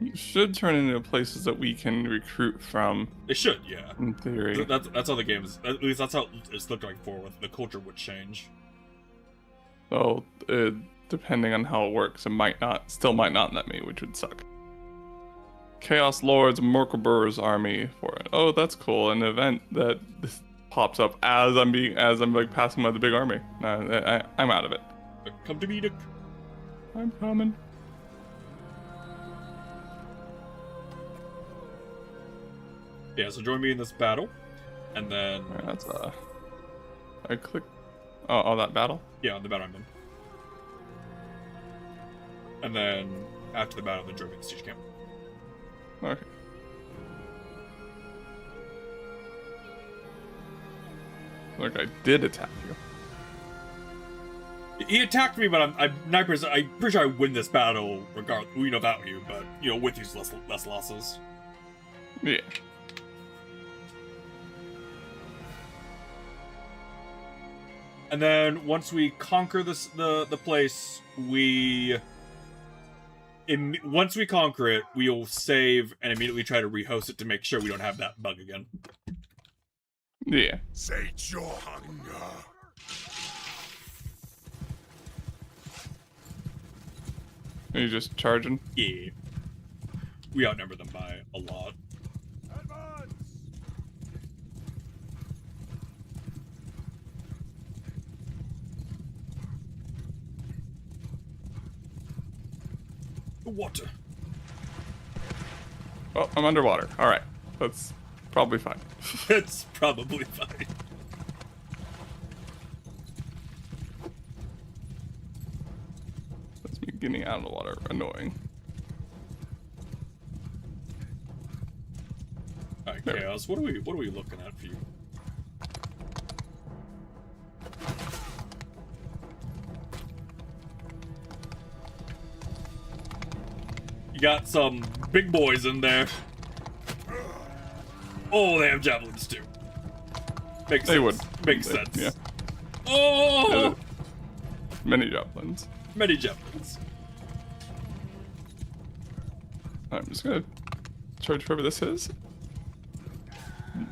Speaker 2: You should turn into places that we can recruit from,
Speaker 1: It should, yeah.
Speaker 2: in theory.
Speaker 1: That's how the game is. At least that's how it's looked like before. With the culture would change.
Speaker 2: So, depending on how it works, it still might not let me, which would suck. Chaos Lords Merkelbur's army for it. Oh, that's cool. An event that this pops up as I'm like passing by the big army. I'm out of it.
Speaker 1: Come to me, Dick.
Speaker 2: I'm coming.
Speaker 1: Yeah, so join me in this battle, and then
Speaker 2: Alright, that's I click. Oh, that battle.
Speaker 1: yeah, the battle I'm in. And then after the battle, then join me in the siege camp.
Speaker 2: Okay. Like I did attack you.
Speaker 1: He attacked me, but I'm pretty sure I win this battle regardless, without you. But with these less losses.
Speaker 2: Yeah.
Speaker 1: And then once we conquer the place, once we conquer it, we'll save and immediately try to rehost it to make sure we don't have that bug again.
Speaker 2: Yeah.
Speaker 5: Sate your hunger.
Speaker 2: Are you just charging?
Speaker 1: Yeah. We outnumber them by a lot.
Speaker 5: Advance!
Speaker 1: The water.
Speaker 2: Oh, I'm underwater. All right, that's probably fine.
Speaker 1: It's probably fine.
Speaker 2: That's me getting out of the water. Annoying.
Speaker 1: Alright,
Speaker 2: There.
Speaker 1: Chaos, what are we looking at for you? You got some big boys in there. Oh, they have javelins too. Makes
Speaker 2: They
Speaker 1: sense.
Speaker 2: would.
Speaker 1: Makes
Speaker 2: They-
Speaker 1: sense.
Speaker 2: yeah.
Speaker 1: Oh!
Speaker 2: Many javelins.
Speaker 1: Many javelins.
Speaker 2: I'm just gonna charge whoever this is.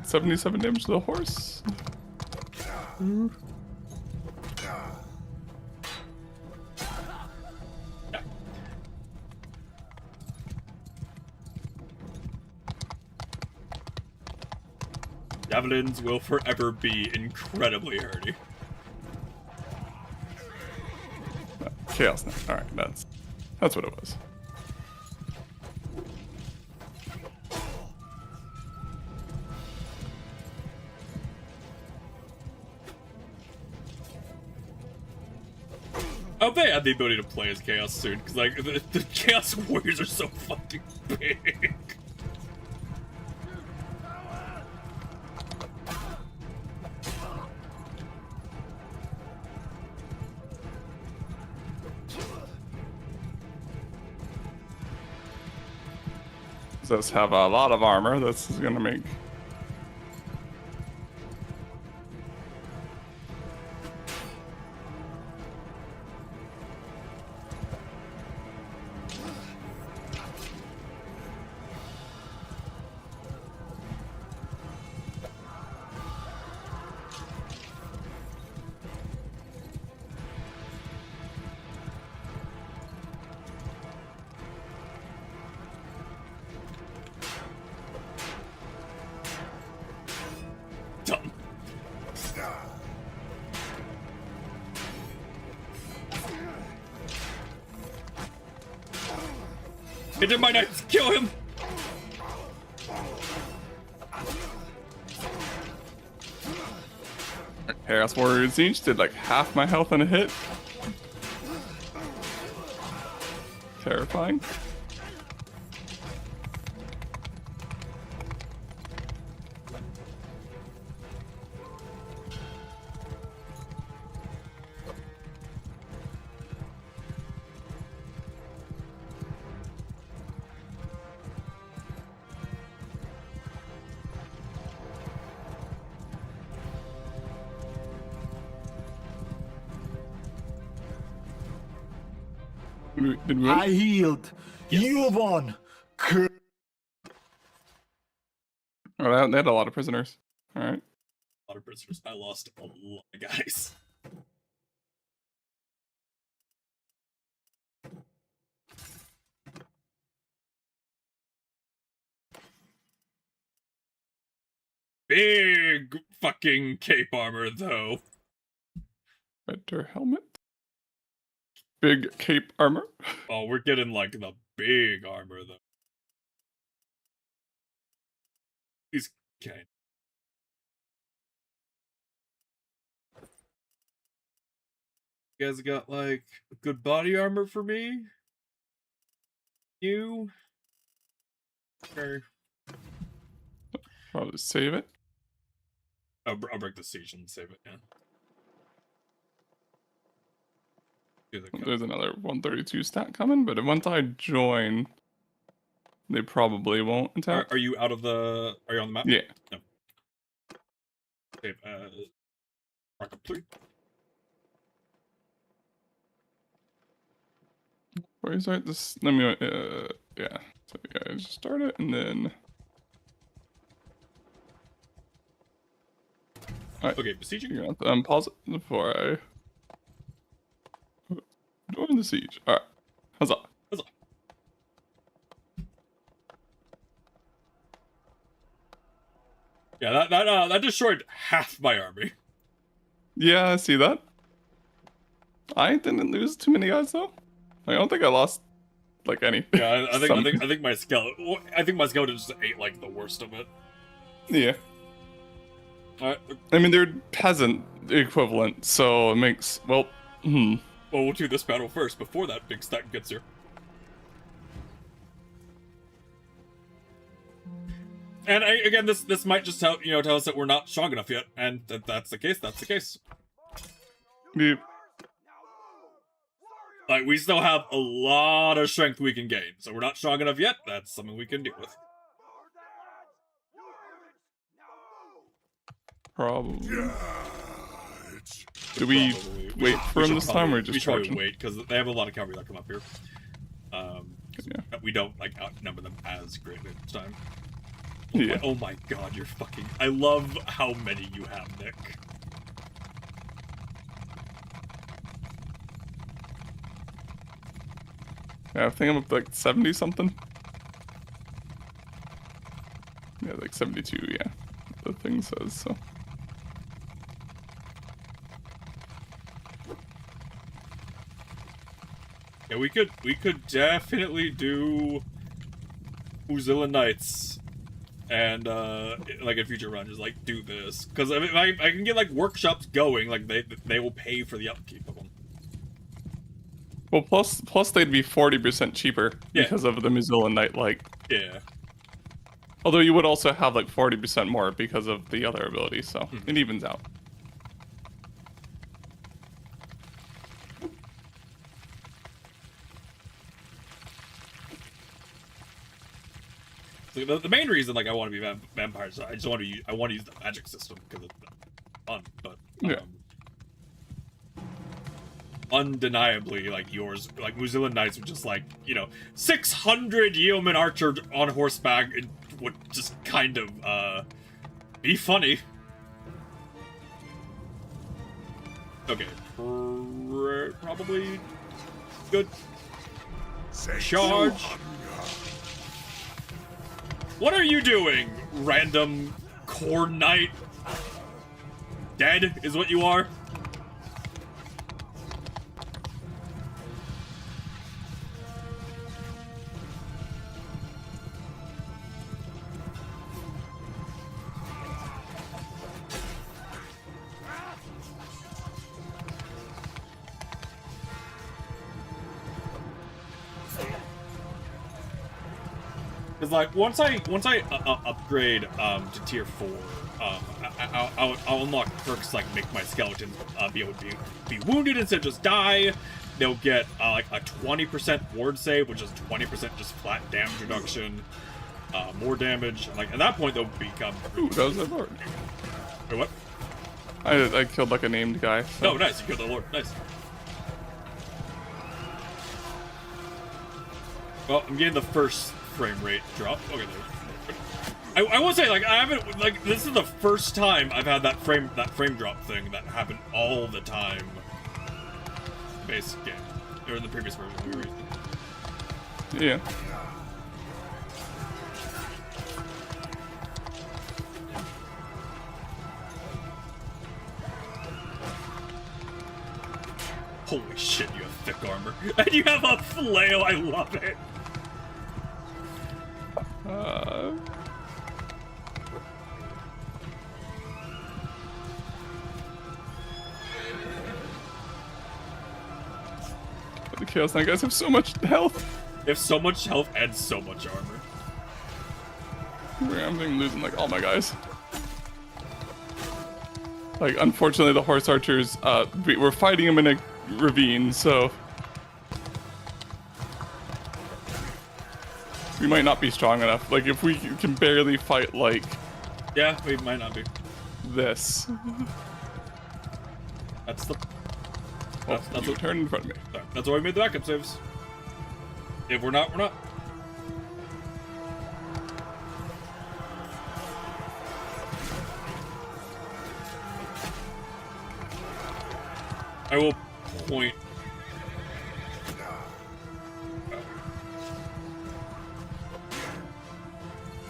Speaker 2: 77 damage to the horse.
Speaker 1: Javelins will forever be incredibly hardy.
Speaker 2: Chaos now. All right, that's what it was.
Speaker 1: I hope they add the ability to play as Chaos soon, because like the Chaos Warriors are so fucking big.
Speaker 2: Does have a lot of armor. This is gonna make.
Speaker 1: Dumb. Hit him, my knights! Kill him!
Speaker 2: Chaos Warriors each did like half my health in a hit. Terrifying. Did we win?
Speaker 6: I healed.
Speaker 1: Yes.
Speaker 6: You won.
Speaker 2: Oh, they had a lot of prisoners. All right.
Speaker 1: A lot of prisoners. I lost a lot of guys. Big fucking cape armor, though.
Speaker 2: Better helmet. Big cape armor.
Speaker 1: Oh, we're getting like the big armor, though. He's okay. You guys got like good body armor for me? You? Okay.
Speaker 2: I'll just save it.
Speaker 1: I'll break the siege and save it. Yeah. Do the
Speaker 2: There's another 132 stat coming, but once I join, they probably won't attack.
Speaker 1: Are you out of the? Are you on the map?
Speaker 2: Yeah.
Speaker 1: No. Save Rocket 3.
Speaker 2: Where is that? This. Let me. Yeah. So yeah, just start it and then. Alright.
Speaker 1: Okay, besieging.
Speaker 2: You're gonna have to unpause it before I join the siege. Alright. Huzzah.
Speaker 1: Huzzah. Yeah, that destroyed half my army.
Speaker 2: Yeah, I see that. I didn't lose too many guys though. I don't think I lost like any.
Speaker 1: Yeah, I
Speaker 2: Some-
Speaker 1: think my skeleton just ate like the worst of it.
Speaker 2: Yeah.
Speaker 1: Alright,
Speaker 2: I mean, they're peasant equivalent, so it makes well.
Speaker 1: well, we'll do this battle first before that big stack gets here. And again, this might just tell us that we're not strong enough yet, and that's the case. That's the case.
Speaker 2: Yeah.
Speaker 1: Like, we still have a lot of strength we can gain, so we're not strong enough yet. That's something we can deal with.
Speaker 2: Probably.
Speaker 5: Judge.
Speaker 2: Do we
Speaker 1: Probably.
Speaker 2: wait for him
Speaker 1: should
Speaker 2: this time, or
Speaker 1: we
Speaker 2: just
Speaker 1: should probably
Speaker 2: charge him?
Speaker 1: wait because they have a lot of cavalry that come up here.
Speaker 2: Yeah.
Speaker 1: We don't like outnumber them as greatly this time.
Speaker 2: Yeah.
Speaker 1: Oh my god, you're fucking. I love how many you have, Nick.
Speaker 2: Yeah, I think I'm up to like 70 something. Yeah, like 72. Yeah, the thing says so.
Speaker 1: Yeah, we could definitely do Uzilla Knights and like a future run, just like do this because I mean, I can get like workshops going, like they will pay for the upkeep of them.
Speaker 2: Well, plus they'd be 40% cheaper
Speaker 1: Yeah.
Speaker 2: because of the Mozilla Knight. Like,
Speaker 1: Yeah.
Speaker 2: although you would also have like 40% more because of the other ability, so it evens out.
Speaker 1: So the main reason, like, I want to be vampires, I just want to use the magic system because it's fun. But
Speaker 2: Yeah.
Speaker 1: undeniably, like yours, like Mozilla Knights would just like 600 yeoman archer on horseback. It would just kind of be funny. Okay, probably good.
Speaker 5: Say
Speaker 1: Charge.
Speaker 5: hunger.
Speaker 1: What are you doing, random corn knight? Dead is what you are? Cause like once I upgrade to tier 4, I'll unlock perks like make my skeletons be able to be wounded instead of just die. They'll get like a 20% ward save, which is 20% just flat damage reduction, more damage. Like at that point they'll become.
Speaker 2: Ooh, that was that lord.
Speaker 1: Wait, what?
Speaker 2: I killed like a named guy. So.
Speaker 1: Oh, nice! You killed the lord. Nice. Well, I'm getting the first frame rate drop. Okay, there. I will say, like, I haven't, like, this is the first time I've had that frame drop thing that happened all the time. Base game, or in the previous version we were using.
Speaker 2: Yeah.
Speaker 1: Holy shit, you have thick armor, and you have a flail. I love it.
Speaker 2: The Chaos Knight guys have so much health.
Speaker 1: They have so much health and so much armor.
Speaker 2: I'm losing like all my guys. Like, unfortunately, the horse archers, we're fighting them in a ravine, so we might not be strong enough. Like, if we can barely fight like
Speaker 1: Yeah, we might not be.
Speaker 2: this.
Speaker 1: That's the.
Speaker 2: Well,
Speaker 1: That's
Speaker 2: you
Speaker 1: what.
Speaker 2: turn in front of me.
Speaker 1: That's why we made the backup saves. If we're not, we're not. I will point.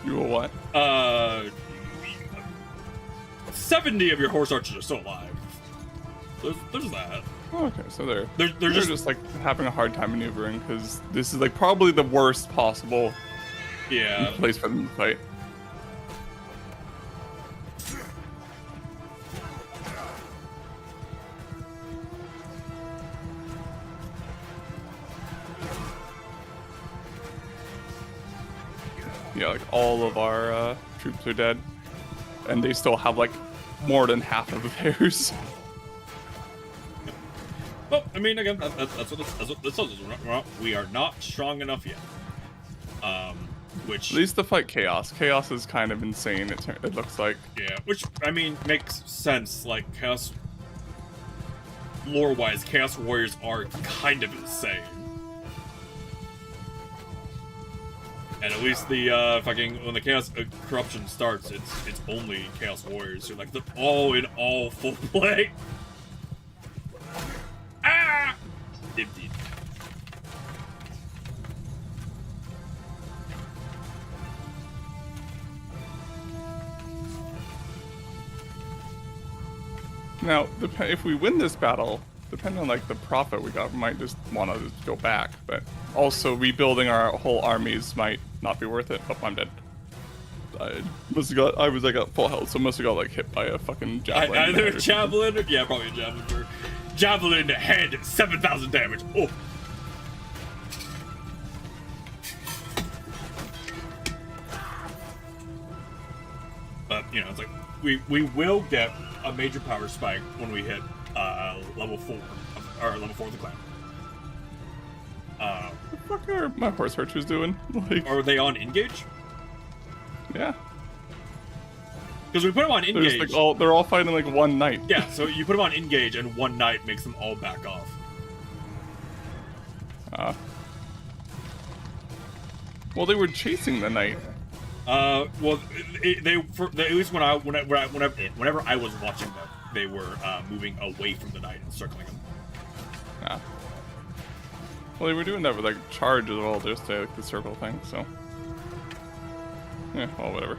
Speaker 2: You will what?
Speaker 1: 70 of your horse archers are still alive. There's that.
Speaker 2: Oh, okay, so they're
Speaker 1: They're
Speaker 2: just like having a hard time maneuvering because this is like probably the worst possible
Speaker 1: Yeah.
Speaker 2: place for them to fight. Yeah, like all of our troops are dead, and they still have like more than half of theirs.
Speaker 1: Well, I mean, again, that's what this tells us. We are not strong enough yet. Which
Speaker 2: At least to fight Chaos. Chaos is kind of insane. It looks like.
Speaker 1: yeah, which I mean makes sense. Like Chaos, lore-wise, Chaos Warriors are kind of insane. And at least the fucking when the Chaos corruption starts, it's only Chaos Warriors who like they're all in all full play. Ah! Indeed.
Speaker 2: Now, if we win this battle, depending on like the profit we got, we might just want to go back. But also rebuilding our whole armies might not be worth it. Oh, I'm dead. I was like at full health, so must have got like hit by a fucking javelin.
Speaker 1: Either
Speaker 2: or
Speaker 1: a javelin, yeah, probably a javelin. Javelin head, 7,000 damage. Oh. But you know, it's like we will get a major power spike when we hit level 4 or level 4 of the clan.
Speaker 2: What the fuck are my horse archers doing? Like,
Speaker 1: Are they on engage?
Speaker 2: yeah,
Speaker 1: Because we put them on
Speaker 2: they're
Speaker 1: engage.
Speaker 2: just like they're all fighting like one night.
Speaker 1: Yeah, so you put them on engage, and one night makes them all back off.
Speaker 2: Well, they were chasing the knight.
Speaker 1: Well, at least whenever I was watching them, they were moving away from the knight and circling him.
Speaker 2: Ah. Well, they were doing that with like charge as well, just to like the circle thing. So, yeah, well, whatever.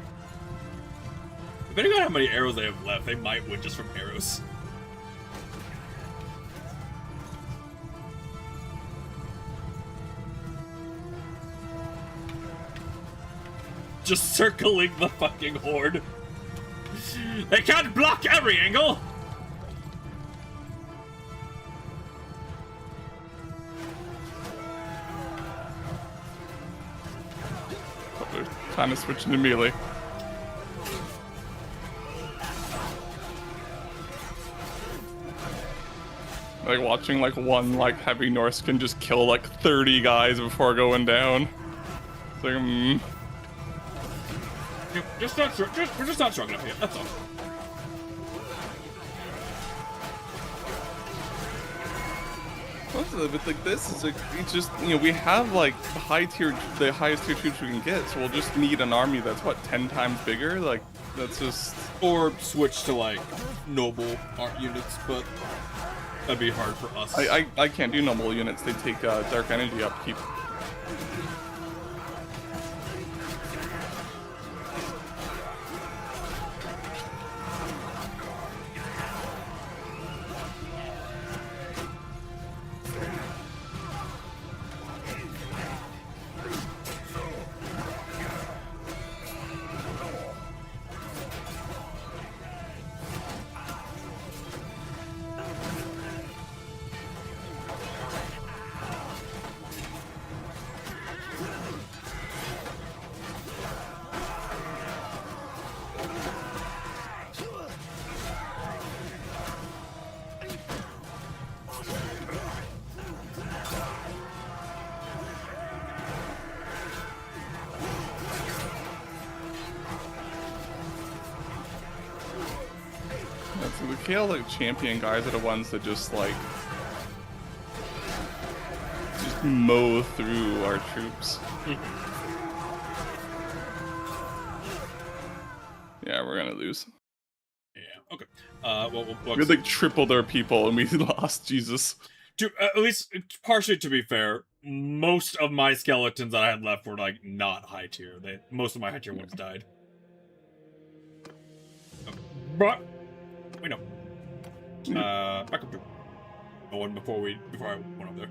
Speaker 1: Depending on how many arrows they have left, they might win just from arrows. Just circling the fucking horde. They can't block every angle!
Speaker 2: But they're kind of switching to melee. Like watching like one like heavy Norse can just kill like 30 guys before going down. It's like,
Speaker 1: We're just not strong enough yet, that's all.
Speaker 2: Also, but like this is like it's just we have like the highest tier troops we can get, so we'll just need an army that's what 10 times bigger. Like that's just
Speaker 1: Or switch to like noble art units, but that'd be hard for us.
Speaker 2: I can't do noble units. They take dark energy upkeep. The chaotic champion guys are the ones that just like mow through our troops. Yeah, we're gonna lose.
Speaker 1: Yeah. Okay. Well,
Speaker 2: We like tripled our people and we lost. Jesus.
Speaker 1: to at least partially to be fair, most of my skeletons that I had left were like not high tier. Most of my high tier ones died. But we know. Back up to one before I went up there.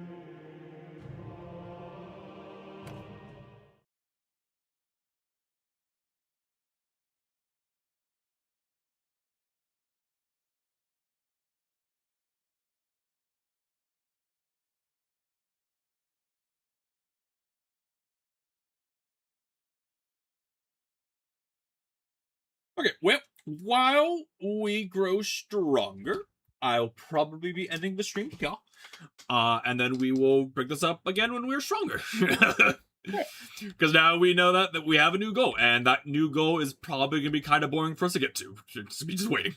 Speaker 1: Okay, well, while we grow stronger, I'll probably be ending the stream here. And then we will pick this up again when we're stronger. Because now we know that we have a new goal, and that new goal is probably going to be kind of boring for us to get to. Just be just waiting.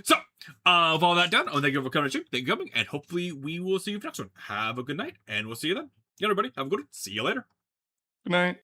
Speaker 1: So, with all that done, I want to thank you for coming to stream. Thank you for coming, and hopefully we will see you for the next one. Have a good night, and we'll see you then. Yeah, everybody, have a good one. See you later.
Speaker 2: Good night.